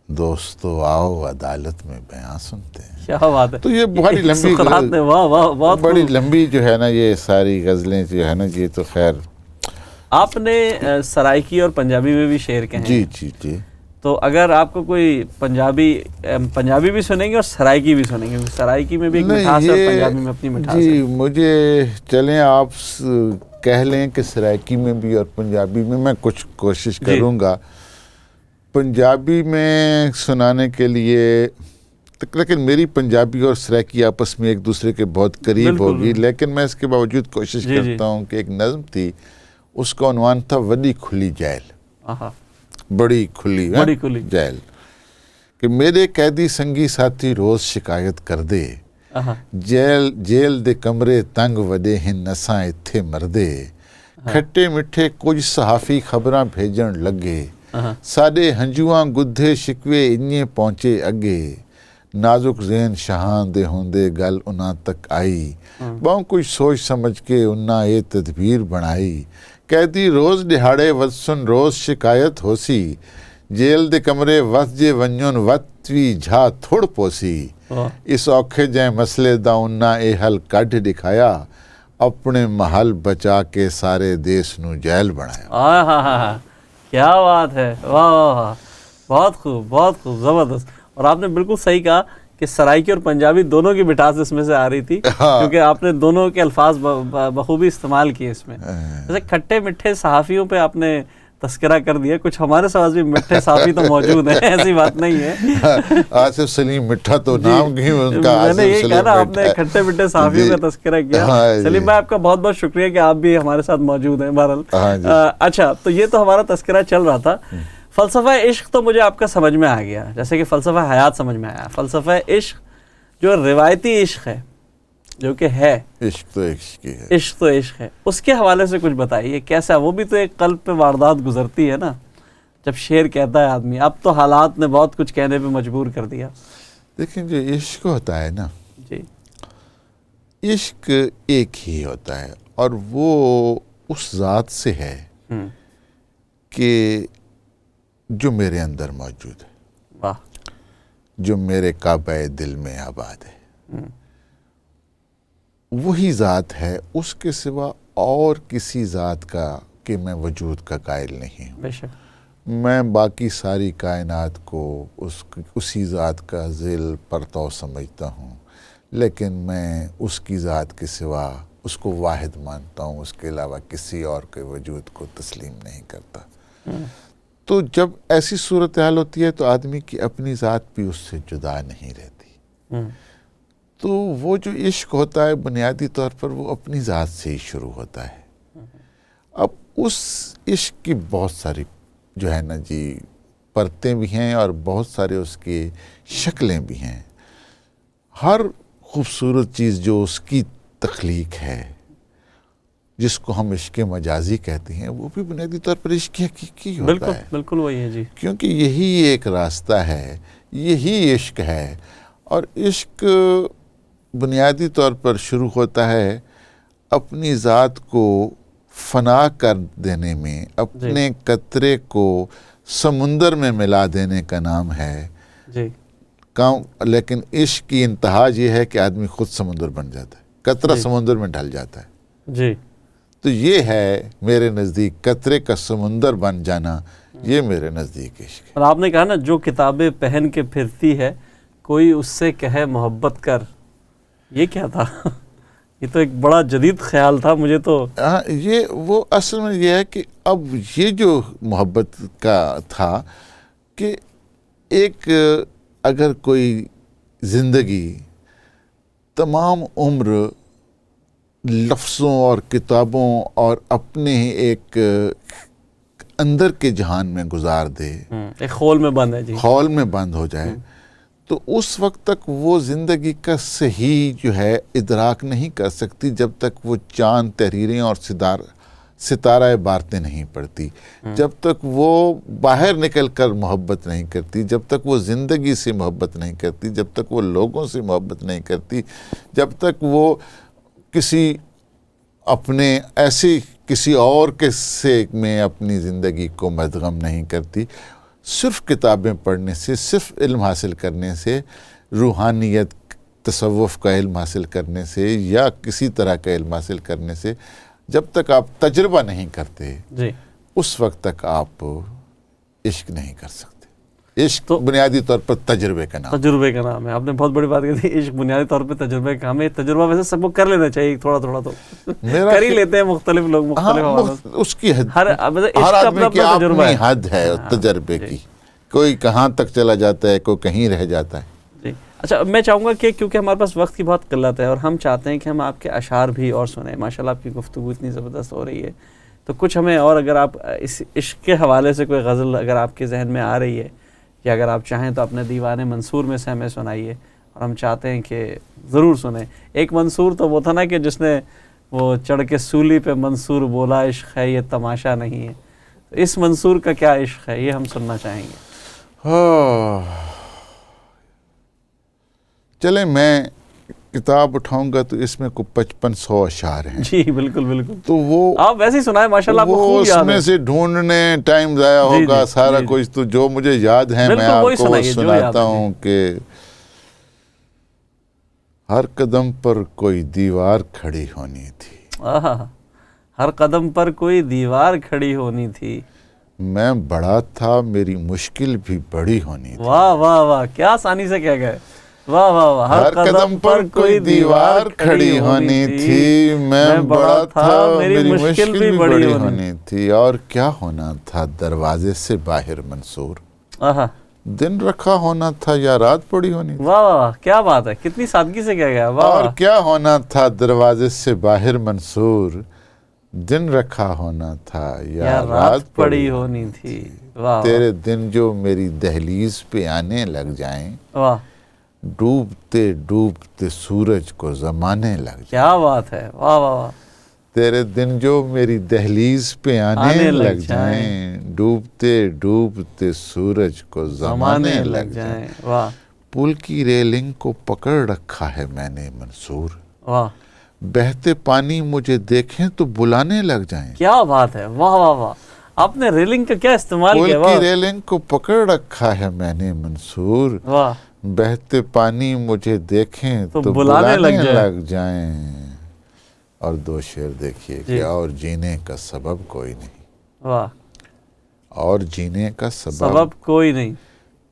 B: دوستو آؤ عدالت میں بیان سنتے ہیں.
A: کیا بات ہے.
B: تو یہ بڑی لمبی
A: واہ واہ، بہت
B: بڑی لمبی جو ہے نا یہ ساری غزلیں جو ہے نا، یہ تو خیر
A: آپ نے سرائکی اور پنجابی میں بھی شعر کہے ہیں.
B: جی جی جی.
A: تو اگر آپ کو کوئی پنجابی بھی سنیں گے اور سرائکی بھی سنیں گے. سرائکی میں بھی ایک مٹھاس ہے اور پنجابی میں اپنی مٹھاس ہے.
B: جی مجھے چلیں آپ کہہ لیں کہ سرائکی میں بھی اور پنجابی میں کچھ کوشش کروں گا. پنجابی میں سنانے کے لیے، لیکن میری پنجابی اور سرائکی آپس میں ایک دوسرے کے بہت قریب ہوگی، لیکن میں اس کے باوجود کوشش کرتا ہوں کہ ایک نظم تھی، اس کا عنوان تھا وڈی کھلی جیل. بڑی کھلی جیل. کہ میرے قیدی سنگی ساتھی روز شکایت کر دے، جیل دے کمرے تنگ وڈے ہیں نساں اتھے مردے، کھٹے مٹھے کچھ صحافی خبراں بھیجن لگے، ساڈے ہنجواں گدھے شکوے انہیں پہنچے اگے، نازک ذہن شہاں دے ہوندے گل انہاں تک آئی، باؤں کچھ سوچ سمجھ کے انہاں یہ تدبیر بنائی، قیدی روز دہاڑے وسن روز شکایت ہوسی، جیل دے کمرے وس جے ونجن وت وی جھا تھوڑ پوسی، اس اوکھے جائیں مسئلے دا انہاں اے حل کڈ دکھایا، اپنے محل بچا کے سارے دیس نو جیل بنایا.
A: کیا بات ہے. واہ واہ، بہت خوب، بہت خوب، زبردست. اور آپ نے بالکل صحیح کہا کہ سرائکی اور پنجابی دونوں کی مٹھاس اس میں سے آ رہی تھی، کیونکہ آپ نے دونوں کے الفاظ بخوبی استعمال کیے اس میں. جیسے کھٹے میٹھے صحافیوں پہ آپ نے تذکرہ کر دیا، کچھ ہمارے ساتھ بھی میٹھے صحافی تو موجود ہیں، ایسی بات نہیں ہے.
B: آصف سلیم مٹھا تو نام ہی ان کا،
A: میں نے یہی کہا نا، آپ نے کھٹے میٹھے صحافیوں کا تذکرہ کیا. سلیم بھائی آپ کا بہت بہت شکریہ کہ آپ بھی ہمارے ساتھ موجود ہیں. بہرحال اچھا، تو یہ تو ہمارا تذکرہ چل رہا تھا. فلسفہ عشق تو مجھے آپ کا سمجھ میں آ گیا، جیسے کہ فلسفہ حیات سمجھ میں آیا. فلسفہ عشق جو روایتی عشق ہے، جو کہ ہے
B: عشق تو عشق ہی ہے،
A: عشق تو عشق ہے، اس کے حوالے سے کچھ بتائیے. کیسا وہ بھی تو ایک قلب پہ واردات گزرتی ہے نا، جب شعر کہتا ہے آدمی. اب تو حالات نے بہت کچھ کہنے پہ مجبور کر دیا.
B: لیکن جو عشق ہوتا ہے نا،
A: جی،
B: عشق ایک ہی ہوتا ہے، اور وہ اس ذات سے ہے کہ جو میرے اندر موجود ہے،
A: واہ،
B: جو میرے کعبہ دل میں آباد ہے. وہی ذات ہے، اس کے سوا اور کسی ذات کا کہ میں وجود کا قائل نہیں ہوں.
A: بے شک.
B: میں باقی ساری کائنات کو اسی ذات کا ذیل پرتو سمجھتا ہوں، لیکن میں اس کی ذات کے سوا اس کو واحد مانتا ہوں، اس کے علاوہ کسی اور کے وجود کو تسلیم نہیں کرتا. تو جب ایسی صورتحال ہوتی ہے تو آدمی کی اپنی ذات بھی اس سے جدا نہیں رہتی. تو وہ جو عشق ہوتا ہے بنیادی طور پر وہ اپنی ذات سے ہی شروع ہوتا ہے. اب اس عشق کی بہت ساری جو ہے نا جی پرتیں بھی ہیں، اور بہت سارے اس کی شکلیں بھی ہیں. ہر خوبصورت چیز جو اس کی تخلیق ہے، جس کو ہم عشق مجازی کہتے ہیں، وہ بھی بنیادی طور پر عشق حقیقی ہوتا ہے.
A: بالکل وہی ہے جی،
B: کیونکہ یہی ایک راستہ ہے، یہی عشق ہے. اور عشق بنیادی طور پر شروع ہوتا ہے اپنی ذات کو فنا کر دینے میں، اپنے قطرے کو سمندر میں ملا دینے کا نام ہے
A: جی.
B: لیکن عشق کی انتہا یہ ہے کہ آدمی خود سمندر بن جاتا ہے، قطرہ سمندر میں ڈھل جاتا ہے.
A: جی،
B: تو یہ ہے میرے نزدیک قطرے کا سمندر بن جانا، یہ میرے نزدیک عشق ہے.
A: اور آپ نے کہا نا، جو کتابیں پہن کے پھرتی ہے کوئی اس سے کہے محبت کر، یہ کیا تھا؟ یہ تو ایک بڑا جدید خیال تھا مجھے تو.
B: یہ وہ اصل میں یہ ہے کہ اب یہ جو محبت کا تھا کہ ایک اگر کوئی زندگی تمام عمر لفظوں اور کتابوں اور اپنے ایک اندر کے جہان میں گزار دے،
A: ایک خول میں بند ہے جی،
B: خول میں بند ہو جائے، تو اس وقت تک وہ زندگی کا صحیح جو ہے ادراک نہیں کر سکتی جب تک وہ چاند تحریریں اور ستارہ بارتیں نہیں پڑتی، جب تک وہ باہر نکل کر محبت نہیں کرتی، جب تک وہ زندگی سے محبت نہیں کرتی، جب تک وہ لوگوں سے محبت نہیں کرتی، جب تک وہ کسی اپنے ایسی کسی اور کے سے میں اپنی زندگی کو مدغم نہیں کرتی. صرف کتابیں پڑھنے سے، صرف علم حاصل کرنے سے، روحانیت تصوف کا علم حاصل کرنے سے یا کسی طرح کا علم حاصل کرنے سے، جب تک آپ تجربہ نہیں کرتے
A: جی،
B: اس وقت تک آپ عشق نہیں کر سکتے. عشق بنیادی طور پر تجربے کا نام،
A: تجربے کا نام ہے. آپ نے بہت بڑی بات کی تھی، عشق بنیادی طور پہ تجربے کا نام ہے. تجربہ ویسے سب کو کر لینا چاہیے، تھوڑا تھوڑا تو کر ہی لیتے ہیں مختلف لوگ مختلف حوالوں سے.
B: اس کی حد،
A: ہر
B: آدمی کی اپنی حد ہے تجربے کی. کوئی کہاں تک چلا جاتا ہے، کوئی کہیں رہ جاتا ہے.
A: جی اچھا، میں چاہوں گا کہ کیونکہ ہمارے پاس وقت کی بہت قلت ہے اور ہم چاہتے ہیں کہ ہم آپ کے اشعار بھی اور سنیں. ماشاءاللہ آپ کی گفتگو اتنی زبردست ہو رہی ہے، تو کچھ ہمیں اور اگر آپ اس عشق کے حوالے سے کوئی غزل اگر آپ کے ذہن میں آ رہی ہے، یا اگر آپ چاہیں تو اپنے دیوان منصور میں سے ہمیں سنائیے، اور ہم چاہتے ہیں کہ ضرور سنیں. ایک منصور تو وہ تھا نا کہ جس نے وہ چڑھ کے سولی پہ منصور بولا عشق ہے یہ تماشا نہیں ہے. تو اس منصور کا کیا عشق ہے، یہ ہم سننا چاہیں گے.
B: چلیں میں کتاب اٹھاؤں گا تو اس میں کوئی 5500 اشعار ہیں.
A: جی بالکل بالکل،
B: تو وہ
A: آپ ویسے ہی سنائیں، ماشاءاللہ آپ کو خوب یاد ہے.
B: اس میں سے ڈھونڈنے ٹائم ضائع ہوگا سارا کچھ. تو جو مجھے یاد ہے میں آپ کو وہ سناتا ہوں کہ ہر قدم پر کوئی دیوار کھڑی ہونی تھی.
A: ہر قدم پر کوئی دیوار کھڑی ہونی تھی.
B: میں بڑا تھا میری مشکل بھی بڑی ہونی تھی.
A: واہ واہ واہ، کیا آسانی سے کہہ گئے. واہ واہ واہ،
B: ہر قدم پر کوئی دیوار کھڑی ہونی تھی، میں بڑا تھا میری مشکل بھی بڑی ہونی تھی، اور کیا ہونا تھا دروازے سے باہر منصور،
A: آہا،
B: دن رکھا ہونا تھا یا رات پڑی ہونی تھی،
A: واہ واہ، کیا بات ہے، کتنی سادگی سے کیا گیا، واہ
B: اور
A: واہ،
B: کیا ہونا تھا دروازے سے باہر منصور، دن رکھا ہونا تھا
A: یا رات پڑی ہونی تھی، واہ
B: تیرے دن جو میری دہلیز پہ آنے لگ جائیں،
A: واہ،
B: ڈوبتے ڈوبتے سورج کو زمانے لگ جائیں،
A: کیا بات ہے، واہ واہ واہ،
B: تیرے دن جو میری دہلیز پہ آنے لگ جائیں، ڈوبتے ڈوبتے سورج کو زمانے لگ جائیں،
A: واہ
B: پل کی ریلنگ کو پکڑ رکھا ہے میں نے منصور،
A: واہ،
B: بہتے پانی مجھے دیکھیں تو بلانے لگ جائیں،
A: کیا بات ہے، واہ واہ واہ، آپ نے ریلنگ کا کیا استعمال
B: پل
A: کیا،
B: کی
A: واہ
B: ریلنگ کو پکڑ رکھا ہے میں نے منصور،
A: واہ،
B: بہتے پانی مجھے دیکھیں
A: تو
B: تو
A: بلانے
B: بلانے
A: لگ
B: لگ جائیں، اور دو شعر دیکھیے
A: جی،
B: کہ اور جینے کا سبب کوئی نہیں،
A: واہ،
B: اور جینے کا
A: سبب کوئی نہیں،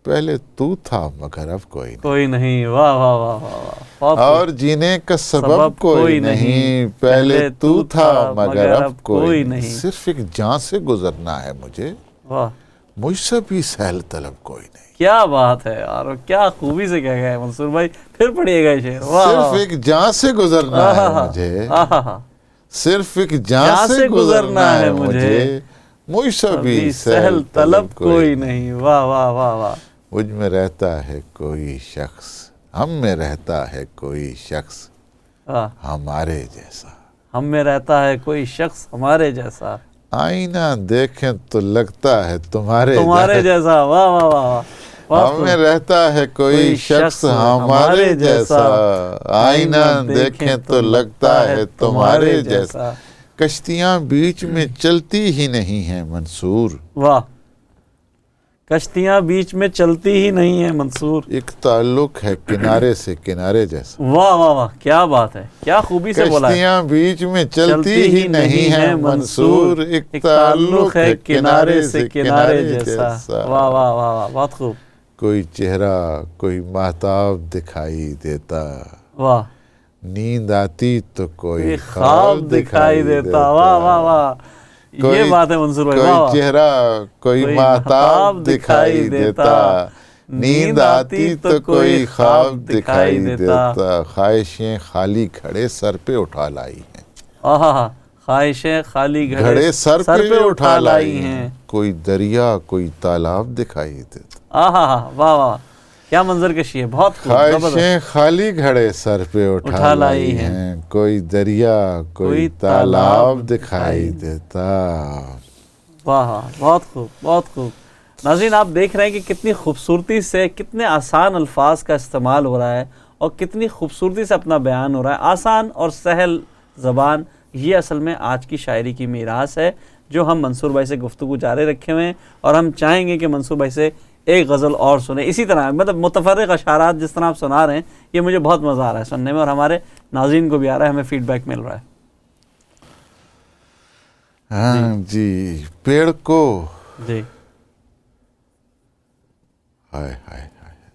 B: پہلے تو تھا مگر اب کوئی نہیں،
A: کوئی نہیں، واہ واہ واہ واہ واہ، بہت
B: اور جینے کا سبب کوئی نہیں، پہلے تو تھا مگر اب کوئی نہیں، صرف ایک جان سے گزرنا ہے مجھے،
A: واہ،
B: مجھ سے بھی سہل طلب کوئی نہیں،
A: کیا بات ہے یار، کیا خوبی سے کیا گیا ہے منصور بھائی، پھر پڑھیے گا یہ شعر، واہ
B: صرف
A: واہ،
B: ایک جان سے گزرنا ہے مجھے،
A: آہا،
B: صرف ایک جان سے گزرنا ہے مجھے، مجھ سے بھی سہل طلب کوئی نہیں،
A: واہ واہ واہ واہ،
B: مجھ میں رہتا ہے کوئی شخص، ہم میں رہتا ہے کوئی شخص
A: واہ،
B: ہمارے جیسا،
A: ہم میں رہتا ہے کوئی شخص ہمارے جیسا،
B: آئینہ دیکھیں تو لگتا ہے تمہارے
A: جیسا، واہ واہ واہ واہ،
B: ہم میں رہتا ہے کوئی شخص ہمارے جیسا، آئینہ دیکھیں تو لگتا ہے تمہارے جیسا، کشتیاں بیچ میں چلتی ہی نہیں ہیں منصور،
A: واہ، کشتیاں بیچ میں چلتی ہی نہیں ہیں منصور،
B: ایک تعلق ہے کنارے سے کنارے جیسا،
A: واہ واہ واہ، کیا بات ہے، کیا خوبی سے بولا ہے،
B: کشتیاں بیچ میں چلتی ہی نہیں ہیں منصور، ایک تعلق ہے کنارے سے کنارے جیسا،
A: واہ واہ واہ واہ، بہت خوب،
B: کوئی چہرہ کوئی مہتاب دکھائی دیتا،
A: واہ،
B: نیند آتی تو کوئی
A: خواب دکھائی دیتا، واہ واہ واہ، یہ بات ہے منصور بھائی،
B: کوئی چہرہ کوئی مہتاب دکھائی دیتا، نیند آتی تو کوئی خواب دکھائی دیتا، خواہشیں خالی گھڑے سر پہ اٹھا لائی ہیں،
A: آہا، خواہشیں خالی
B: گھڑے سر پہ اٹھا لائی ہیں، کوئی دریا کوئی تالاب دکھائی دیتا،
A: آہا، واہ واہ، کیا منظر کشی ہے، بہت خوب،
B: خواہشیں خالی گھڑے سر پہ اٹھا لائی ہیں، کوئی دریا کوئی تالاب دکھائی دیتا،
A: واہ، بہت خوب، بہت خوب، ناظرین آپ دیکھ رہے ہیں کہ کتنی خوبصورتی سے، کتنے آسان الفاظ کا استعمال ہو رہا ہے اور کتنی خوبصورتی سے اپنا بیان ہو رہا ہے، آسان اور سہل زبان، یہ اصل میں آج کی شاعری کی میراث ہے جو ہم منصور بھائی سے گفتگو جاری رکھے ہوئے ہیں، اور ہم چاہیں گے کہ منصور بھائی سے ایک غزل اور سنیں، اسی طرح مطلب متفرق اشعارات جس طرح آپ سنا رہے ہیں، یہ مجھے بہت مزہ آ رہا ہے سننے میں، اور ہمارے ناظرین کو بھی آ رہا ہے، ہمیں فیڈ بیک مل رہا ہے۔
B: ہاں جی، پیڑ کو
A: جی،
B: ہائے ہائے ہائے،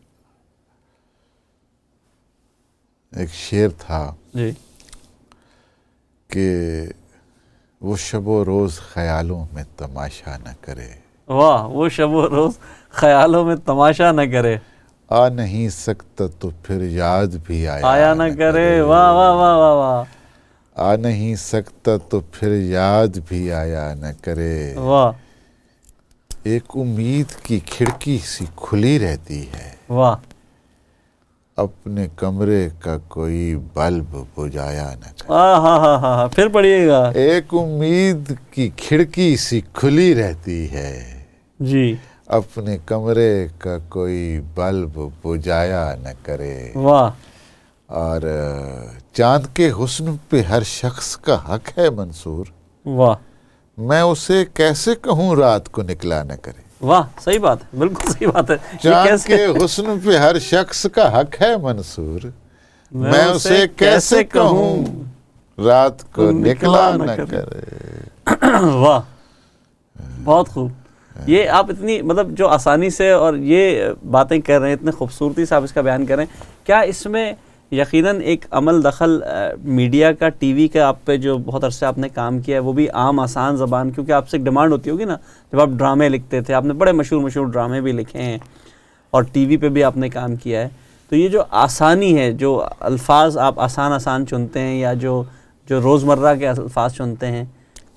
B: ایک شعر تھا
A: جی،
B: کہ وہ شب و روز خیالوں میں تماشا نہ کرے،
A: واہ، وہ شب و روز خیالوں میں تماشا نہ کرے،
B: آ نہیں سکتا تو پھر یاد بھی
A: آیا نہ کرے، واہ واہ واہ واہ واہ،
B: آ نہیں سکتا تو پھر یاد بھی آیا نہ کرے،
A: واہ،
B: ایک امید کی کھڑکی سی کھلی رہتی ہے،
A: واہ،
B: اپنے کمرے کا کوئی بلب بجھایا نہ کرے،
A: ہاں، پھر پڑھیے گا،
B: ایک امید کی کھڑکی سی کھلی رہتی ہے،
A: جی،
B: اپنے کمرے کا کوئی بلب بجھایا نہ کرے،
A: واہ،
B: اور چاند کے حسن پہ ہر شخص کا حق ہے منصور،
A: واہ،
B: میں اسے کیسے کہوں رات کو نکلا نہ کرے،
A: واہ، صحیح بات ہے، بالکل صحیح بات ہے،
B: چاند کے حسن پہ ہر شخص کا حق ہے منصور، میں اسے کیسے کہوں رات کو نکلا نہ کرے،
A: واہ، بہت خوب، یہ آپ اتنی مطلب جو آسانی سے اور یہ باتیں کر رہے ہیں، اتنے خوبصورتی سے آپ اس کا بیان کر رہے ہیں، کیا اس میں یقیناً ایک عمل دخل میڈیا کا، ٹی وی کا، آپ پہ جو بہت عرصے آپ نے کام کیا ہے وہ بھی عام آسان زبان، کیونکہ آپ سے ایک ڈیمانڈ ہوتی ہوگی نا، جب آپ ڈرامے لکھتے تھے، آپ نے بڑے مشہور ڈرامے بھی لکھے ہیں اور ٹی وی پہ بھی آپ نے کام کیا ہے، تو یہ جو آسانی ہے، جو الفاظ آپ آسان چنتے ہیں یا جو روزمرہ کے الفاظ چنتے ہیں،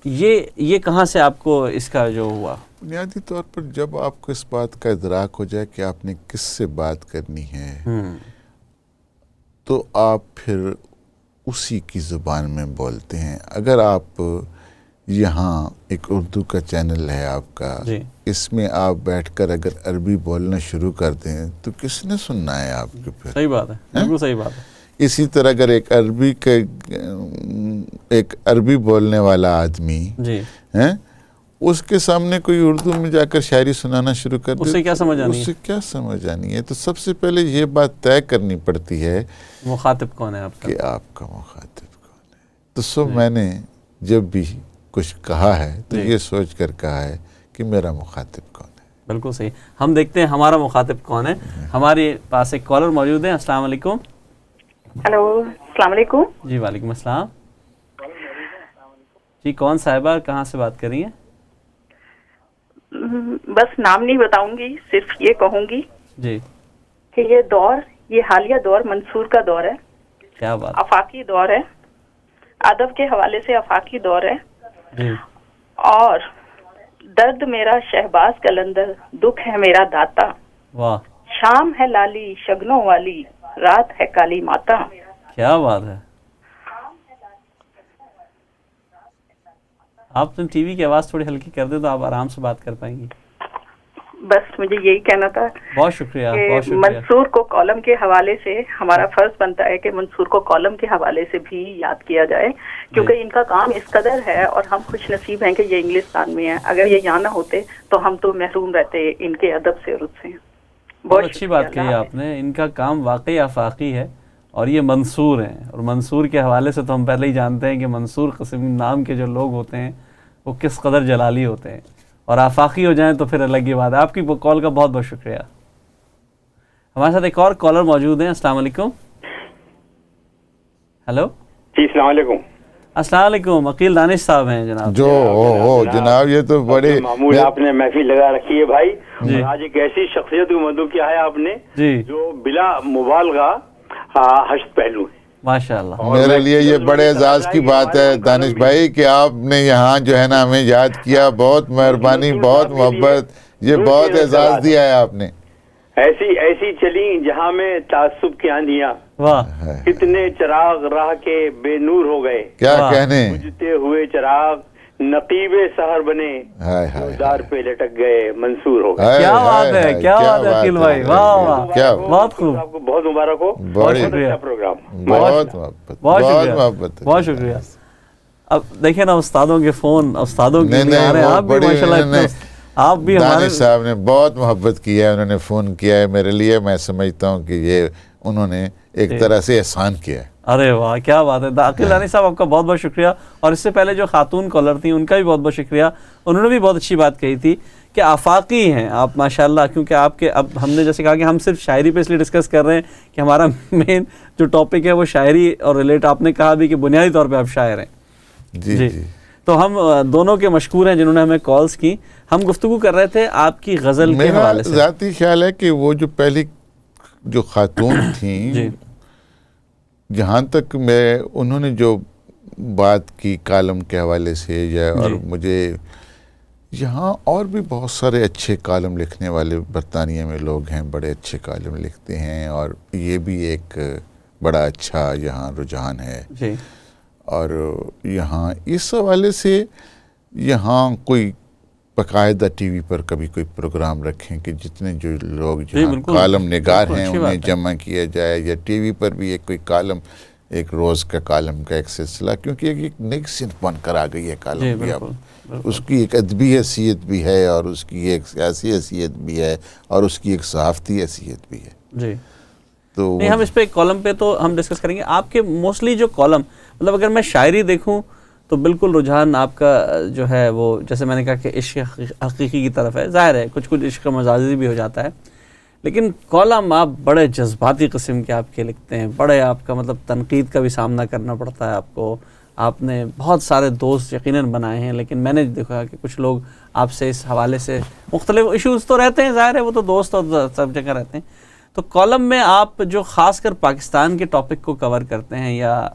A: یہ کہاں سے آپ کو اس کا جو ہوا؟
B: بنیادی طور پر جب آپ کو اس بات کا ادراک ہو جائے کہ آپ نے کس سے بات کرنی ہے تو آپ پھر اسی کی زبان میں بولتے ہیں. اگر آپ یہاں ایک اردو کا چینل ہے آپ کا، اس میں آپ بیٹھ کر اگر عربی بولنا شروع کر دیں تو کس نے سننا ہے آپ کے پھر؟
A: صحیح بات ہے، بالکل صحیح بات ہے.
B: اسی طرح اگر ایک عربی بولنے والا آدمی اس کے سامنے کوئی اردو میں جا کر شاعری سنانا شروع کر دے،
A: اس سے کیا سمجھ آنی ہے؟
B: اس سے کیا سمجھ آنی ہے؟ تو سب سے پہلے یہ بات طے کرنی پڑتی ہے
A: مخاطب کون ہے آپ کا،
B: کہ آپ کا مخاطب کون ہے. تو میں نے جب بھی کچھ کہا ہے تو یہ سوچ کر کہا ہے کہ میرا مخاطب کون ہے.
A: بالکل صحیح. ہم دیکھتے ہیں ہمارا مخاطب کون ہے. ہمارے پاس ایک کالر موجود ہے. السلام علیکم.
C: ہیلو، السلام علیکم.
A: جی وعلیکم السلام. جی کون صاحبہ، کہاں سے بات کر رہی ہیں؟
C: بس نام نہیں بتاؤں گی، صرف یہ کہوں گی
A: جی
C: کہ یہ حالیہ دور منصور کا دور ہے.
A: کیا بات،
C: آفاقی دور ہے، ادب کے حوالے سے آفاقی دور ہے.
A: جی.
C: اور درد میرا شہباز قلندر، دکھ ہے میرا داتا.
A: واہ.
C: شام ہے لالی شگنوں والی، رات ہے کالی ماتا.
A: کیا بات ہے. آپ ٹی وی کی آواز تھوڑی ہلکی کر دیں تو آپ آرام سے بات کر پائیں گی.
C: بس مجھے یہی کہنا تھا.
A: بہت شکریہ. بہت شکریہ.
C: منصور کو کالم کے حوالے سے ہمارا فرض بنتا ہے کہ منصور کو کالم کے حوالے سے بھی یاد کیا جائے، کیونکہ ان کا کام اس قدر ہے اور ہم خوش نصیب ہیں کہ یہ انگلستان میں ہیں. اگر یہ یہاں نہ ہوتے تو ہم تو محروم رہتے ان کے ادب سے اور اس سے.
A: بہت اچھی بات کہی آپ نے. ان کا کام واقعی آفاقی ہے اور یہ منصور ہیں، اور منصور کے حوالے سے تو ہم پہلے ہی جانتے ہیں کہ منصور قسم نام کے جو لوگ ہوتے ہیں وہ کس قدر جلالی ہوتے ہیں، اور آفاقی ہو جائیں تو پھر الگ ہی بات ہے. آپ کی کال کا بہت بہت شکریہ. ہمارے ساتھ ایک اور کالر موجود ہیں. السلام علیکم. ہیلو.
D: جی السلام علیکم.
A: السلام علیکم. عقیل دانش صاحب ہیں جناب.
B: جناب یہ تو بڑے
D: معمول آپ نے محفل لگا رکھی ہے بھائی. آج ایک ایسی شخصیت کو مدعو کیا ہے آپ نے جو بلا مبالغہ ہشت پہلو ہے.
A: ماشاء اللہ.
B: میرے لیے یہ بڑے اعزاز کی بات ہے دانش بھائی کہ آپ نے یہاں جو ہے نا ہمیں یاد کیا. بہت مہربانی، بہت محبت، یہ بہت اعزاز دیا ہے آپ نے.
D: ایسی چلی جہاں میں تعصب کی آندیاں، کتنے چراغ راہ کے بے نور ہو گئے.
B: کیا کہنے،
D: بجھتے ہوئے چراغ نقیب سحر بنے، دار پہ لٹک گئے منصور ہو گئے.
A: کیا بات ہے، کیا بات ہے عقیل بھائی. واہ واہ، بہت خوب.
D: آپ کو بہت مبارک ہو.
A: بہت شکریہ.
D: پروگرام
B: بہت محبت، بہت محبت،
A: بہت شکریہ. اب دیکھیں نا استادوں کے فون استادوں کے لیے آ رہے ہیں. آپ بھی ماشاءاللہ، آپ بھی
B: دانش صاحب نے بہت محبت کی ہے. انہوں نے فون کیا ہے میرے لیے. میں سمجھتا ہوں کہ یہ انہوں نے ایک طرح سے احسان کیا ہے.
A: ارے واہ کیا بات ہے. عقیل دانش صاحب آپ کا بہت بہت شکریہ. اور اس سے پہلے جو خاتون کالر تھیں ان کا بھی بہت بہت شکریہ. انہوں نے بھی بہت اچھی بات کہی تھی کہ آفاقی ہیں آپ ماشاءاللہ. کیونکہ آپ کے اب ہم نے جیسے کہا کہ ہم صرف شاعری پہ اس لیے ڈسکس کر رہے ہیں کہ ہمارا مین جو ٹاپک ہے وہ شاعری اور ریلیٹ. آپ نے کہا بھی کہ بنیادی طور پہ آپ شاعر ہیں.
B: جی.
A: تو ہم دونوں کے مشکور ہیں جنہوں نے ہمیں کالز کی. ہم گفتگو کر رہے تھے آپ کی غزل کے حوالے سے.
B: میرا ذاتی خیال ہے کہ وہ جو پہلی جو خاتون تھیں، جہاں تک انہوں نے جو بات کی کالم کے حوالے سے اور مجھے یہاں اور بھی بہت سارے اچھے کالم لکھنے والے برطانیہ میں لوگ ہیں، بڑے اچھے کالم لکھتے ہیں، اور یہ بھی ایک بڑا اچھا یہاں رجحان ہے. اور یہاں اس حوالے سے یہاں کوئی باقاعدہ ٹی وی پر کبھی کوئی پروگرام رکھیں کہ جتنے جو لوگ جہاں کالم نگار ہیں انہیں جمع کیا جائے، یا ٹی وی پر بھی ایک کوئی کالم، ایک روز کا کالم کا ایک سلسلہ، کیونکہ ایک نئی صنف بن کر آ گئی ہے کالم بھی. اب اس کی ایک ادبی حیثیت بھی ہے، اور اس کی ایک سیاسی حیثیت بھی ہے، اور اس کی ایک صحافتی حیثیت بھی ہے. تو
A: نہیں، ہم اس پہ کالم پہ تو ہم ڈسکس کریں گے. آپ کے موسٹلی جو کالم، مطلب اگر میں شاعری دیکھوں تو بالکل رجحان آپ کا جو ہے وہ جیسے میں نے کہا کہ عشق حقیقی کی طرف ہے. ظاہر ہے کچھ عشق مجازی بھی ہو جاتا ہے, لیکن کالم آپ بڑے جذباتی قسم کے آپ کے لکھتے ہیں, بڑے آپ کا مطلب تنقید کا بھی سامنا کرنا پڑتا ہے آپ کو. آپ نے بہت سارے دوست یقیناً بنائے ہیں, لیکن میں نے دیکھا کہ کچھ لوگ آپ سے اس حوالے سے مختلف ایشوز تو رہتے ہیں, ظاہر ہے وہ تو دوست اور سب جگہ رہتے ہیں. تو کالم میں آپ جو خاص کر پاکستان کے ٹاپک کو کور کرتے ہیں یا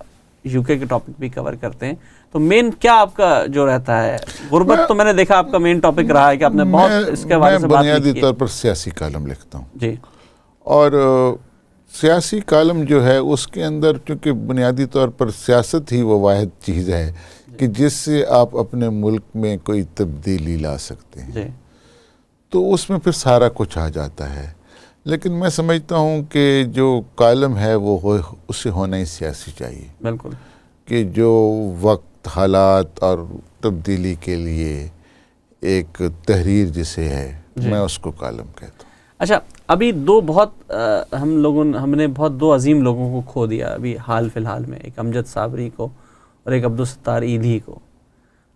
A: یو کے ٹاپک بھی کور کرتے ہیں, تو مین کیا آپ کا جو رہتا ہے؟ غربت تو میں نے دیکھا آپ کا مین ٹاپک رہا ہے کہ آپ نے بہت اس کے حوالے سے بات کی ہے.
B: بنیادی طور پر سیاسی کالم لکھتا ہوں
A: جی,
B: اور سیاسی کالم جو ہے اس کے اندر چونکہ بنیادی طور پر سیاست ہی وہ واحد چیز ہے کہ جس سے آپ اپنے ملک میں کوئی تبدیلی لا سکتے ہیں, تو اس میں پھر سارا کچھ آ جاتا ہے. لیکن میں سمجھتا ہوں کہ جو کالم ہے وہ اسے ہونا ہی سیاسی چاہیے.
A: بالکل,
B: کہ جو وقت حالات اور تبدیلی کے لیے ایک تحریر جسے ہے میں اس کو کالم کہتا ہوں.
A: اچھا, ابھی دو بہت ہم نے بہت دو عظیم لوگوں کو کھو دیا ابھی حال فی الحال میں, ایک امجد صابری کو اور ایک عبدالستار ایدھی کو.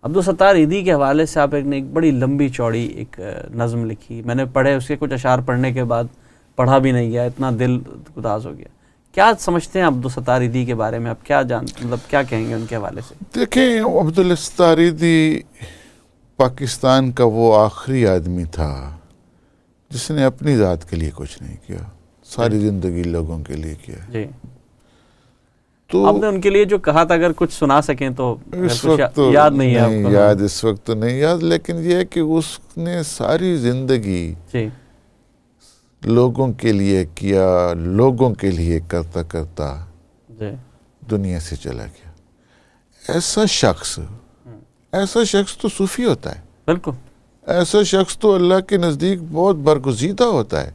A: عبدالستار ایدھی کے حوالے سے آپ نے ایک بڑی لمبی چوڑی ایک نظم لکھی, میں نے پڑھے, اس کے کچھ اشعار پڑھنے کے بعد پڑھا بھی نہیں گیا, اتنا دل گداز ہو گیا. کیا سمجھتے ہیں عبدالستار ایدھی کے بارے میں, آپ کیا مطلب کیا کہیں گے ان کے حوالے سے؟
B: دیکھیں, عبدالستار ایدھی پاکستان کا وہ آخری آدمی تھا جس نے اپنی ذات کے لیے کچھ نہیں کیا, ساری زندگی لوگوں کے لیے کیا.
A: جی,
B: تو
A: آپ نے ان کے لیے جو کہا تھا اگر کچھ سنا سکیں تو
B: اس وقت
A: یاد نہیں ہے آپ کو؟
B: یاد اس وقت تو نہیں یاد, لیکن یہ ہے کہ اس نے ساری زندگی لوگوں کے لیے کیا, لوگوں کے لیے کرتا کرتا دنیا سے چلا گیا. ایسا شخص تو صوفی ہوتا ہے.
A: بالکل,
B: ایسا شخص تو اللہ کے نزدیک بہت برگزیدہ ہوتا ہے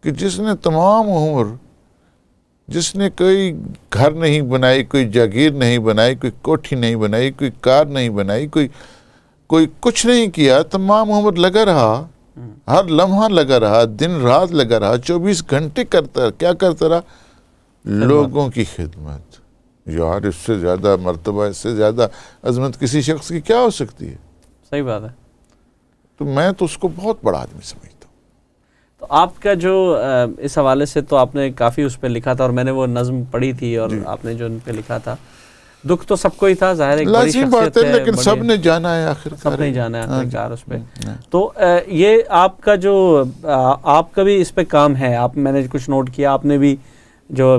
B: کہ جس نے تمام عمر, جس نے کوئی گھر نہیں بنائی, کوئی جاگیر نہیں بنائی, کوئی کوٹھی نہیں بنائی, کوئی کار نہیں بنائی, کوئی کچھ نہیں کیا, تمام عمر لگا رہا, ہر لمحہ لگا رہا, دن رات لگا رہا, 24 گھنٹے کیا کرتا رہا؟ لوگوں کی خدمت. یار اس سے زیادہ مرتبہ, اس سے زیادہ عظمت کسی شخص کی کیا ہو سکتی ہے؟
A: صحیح بات ہے.
B: تو میں تو اس کو بہت بڑا آدمی سمجھتا ہوں.
A: تو آپ کا جو اس حوالے سے تو آپ نے کافی اس پہ لکھا تھا, اور میں نے وہ نظم پڑھی تھی, اور آپ نے جو ان پہ لکھا تھا, دکھ تو سب کو ہی تھا, ظاہر ایک بڑی شخصیت ہے,
B: لیکن سب نے جانا ہے آخر
A: سب نے جانا ہے آخر کار اس پہ. تو یہ آپ کا جو آپ کا بھی اس پہ کام ہے, آپ میں نے کچھ نوٹ کیا, آپ نے بھی جو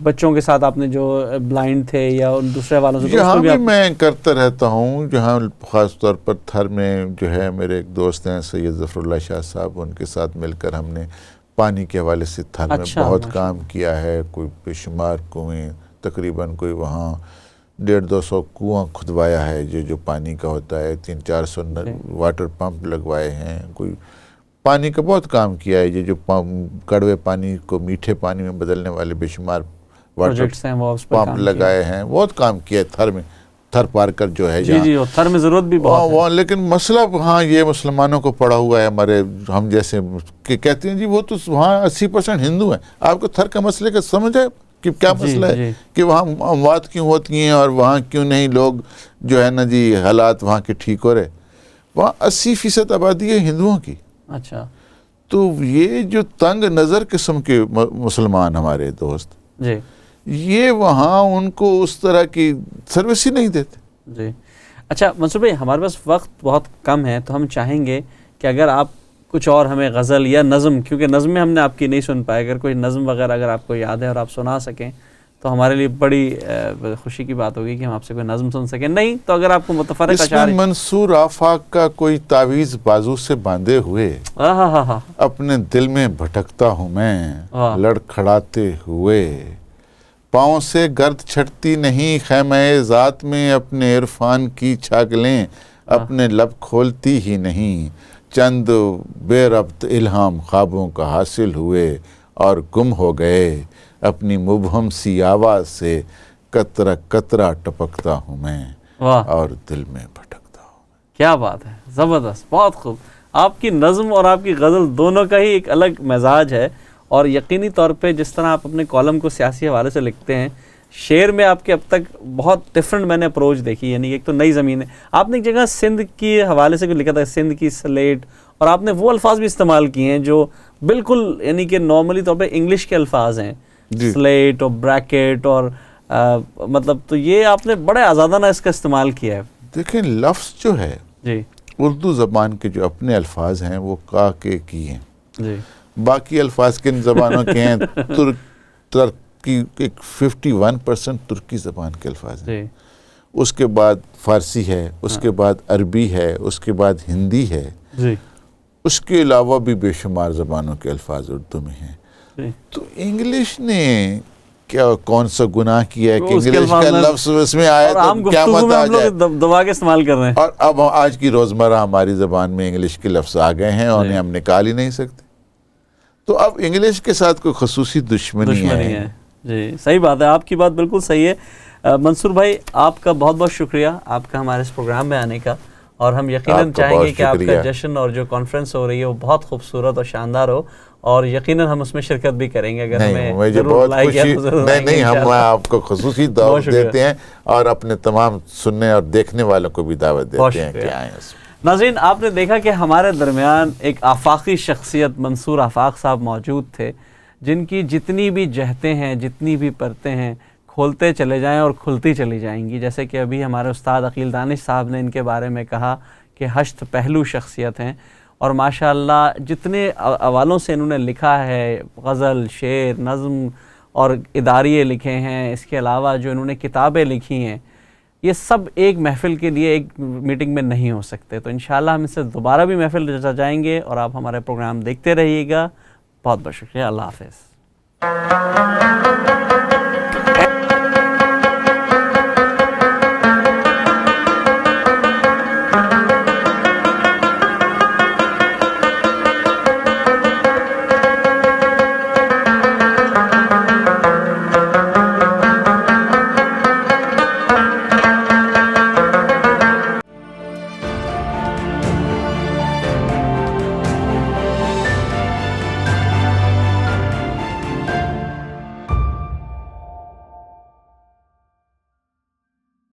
A: بچوں کے ساتھ آپ نے جو بلائنڈ تھے یا ان دوسرے والوں سے,
B: یہاں بھی میں کرتا رہتا ہوں, جہاں خاص طور پر تھر میں جو ہے میرے ایک دوست ہیں سید ظفر اللہ شاہ صاحب, ان کے ساتھ مل کر ہم نے پانی کے حوالے سے تھر میں بہت کام کیا ہے. کوئی بے شمار کنویں, تقریباً کوئی وہاں 150-200 کنواں کھدوایا ہے جو پانی کا ہوتا ہے, 300-400 واٹر پمپ لگوائے ہیں, کوئی پانی کا بہت کام کیا ہے. یہ جو کڑوے پانی کو میٹھے پانی میں بدلنے والے بے شمار واٹر پمپ لگائے ہیں, بہت کام کیا ہے تھر میں. تھر پار کر جو ہے
A: جی تھر میں ضرورت بھی بہت ہے,
B: لیکن مسئلہ ہاں یہ مسلمانوں کو پڑا ہوا ہے, ہمارے ہم جیسے کہ کہتے ہیں جی وہ تو وہاں 80% ہندو ہیں. آپ کو تھر کا مسئلے کا سمجھ ہے کہ کیا مسئلہ ہے, کہ وہاں اموات کیوں ہوتی ہیں اور وہاں کیوں نہیں لوگ جو ہے نا جی حالات وہاں کے ٹھیک ہو رہے؟ وہاں 80% آبادی ہے ہندوؤں کی.
A: اچھا,
B: تو یہ جو تنگ نظر قسم کے مسلمان ہمارے دوست, یہ وہاں ان کو اس طرح کی سروس ہی نہیں دیتے.
A: جی اچھا منصور بھائی, ہمارے پاس وقت بہت کم ہے, تو ہم چاہیں گے کہ اگر آپ کچھ اور ہمیں غزل یا نظم, کیونکہ نظمیں ہم نے آپ کی نہیں سن پائے, اگر کوئی نظم وغیرہ اگر آپ کو یاد ہے اور آپ سنا سکیں تو ہمارے لیے بڑی خوشی کی بات ہوگی کہ ہم آپ سے کوئی نظم سن سکیں. نہیں تو اگر آپ کو متفرق اشعار,
B: منصور آفاق کا کوئی تعویذ بازو سے باندھے ہوئے اپنے دل میں بھٹکتا ہوں میں, لڑکھڑاتے ہوئے پاؤں سے گرد چھٹتی نہیں خیمہ ذات میں, اپنے عرفان کی چھاگلیں اپنے لب کھولتی ہی نہیں, چند بے ربط الہام خوابوں کا حاصل ہوئے اور گم ہو گئے, اپنی مبہم سی آواز سے قطرہ قطرہ ٹپکتا ہوں میں اور دل میں بھٹکتا ہوں.
A: کیا بات ہے, زبردست, بہت خوب. آپ کی نظم اور آپ کی غزل دونوں کا ہی ایک الگ مزاج ہے, اور یقینی طور پہ جس طرح آپ اپنے کالم کو سیاسی حوالے سے لکھتے ہیں, شعر میں آپ کے اب تک بہت ڈفرینٹ میں نے اپروچ دیکھی، یعنی ایک تو نئی زمین ہے. آپ نے ایک جگہ سندھ کے حوالے سے لکھا تھا، سندھ کی سلیٹ، اور آپ نے وہ الفاظ بھی استعمال کیے ہیں جو بالکل یعنی کہ نارملی طور پہ انگلش کے الفاظ ہیں، سلیٹ اور بریکٹ اور مطلب، تو یہ آپ نے بڑے آزادانہ اس کا استعمال کیا ہے.
B: دیکھیں لفظ جو ہے
A: جی
B: اردو زبان کے جو اپنے الفاظ ہیں وہ کا کے کی ہیں،
A: جی
B: باقی الفاظ کن زبانوں کے ہیں؟ ترکی ایک 51% ترکی زبان کے الفاظ ہیں، اس کے بعد فارسی ہے، اس کے بعد عربی ہے، اس کے بعد ہندی ہے، اس کے علاوہ بھی بے شمار زبانوں کے الفاظ اردو میں ہیں. تو انگلش نے کیا کون سا گناہ کیا ہے کہ انگلش کا لفظ اس میں آیا تو کیا مت آ جائے،
A: دبا کے استعمال کر رہے ہیں.
B: اور اب آج کی روزمرہ ہماری زبان میں انگلش کے لفظ آ گئے ہیں اور انہیں ہم نکال ہی نہیں سکتے. تو اب انگلش کے ساتھ کوئی خصوصی دشمنی ہے.
A: جی صحیح بات ہے، آپ کی بات بالکل صحیح ہے. منصور بھائی آپ کا بہت بہت شکریہ آپ کا ہمارے اس پروگرام میں آنے کا، اور ہم یقیناً چاہیں گے کہ آپ کا جشن اور جو کانفرنس ہو رہی ہے وہ بہت خوبصورت اور شاندار ہو، اور یقیناً ہم اس میں شرکت بھی کریں گے. اگر ہمیں ضرور بلائے
B: نہیں ہم آپ کو خصوصی دعوت دیتے ہیں اور اپنے تمام سننے اور دیکھنے والوں کو بھی دعوت دیتے ہیں کہ آئیں.
A: ناظرین آپ نے دیکھا کہ ہمارے درمیان ایک آفاقی شخصیت منصور آفاق صاحب موجود تھے، جن کی جتنی بھی جہتیں ہیں، جتنی بھی پرتیں ہیں، کھولتے چلے جائیں اور کھلتی چلی جائیں گی. جیسے کہ ابھی ہمارے استاد عقیل دانش صاحب نے ان کے بارے میں کہا کہ 8 پہلو شخصیت ہیں، اور ماشاءاللہ جتنے حوالوں سے انہوں نے لکھا ہے، غزل، شعر، نظم اور اداریے لکھے ہیں، اس کے علاوہ جو انہوں نے کتابیں لکھی ہیں، یہ سب ایک محفل کے لیے ایک میٹنگ میں نہیں ہو سکتے. تو انشاءاللہ ہم اس سے دوبارہ بھی محفل سجائیں گے، اور آپ ہمارے پروگرام دیکھتے رہیے گا. بہت بہت شکریہ. اللہ حافظ.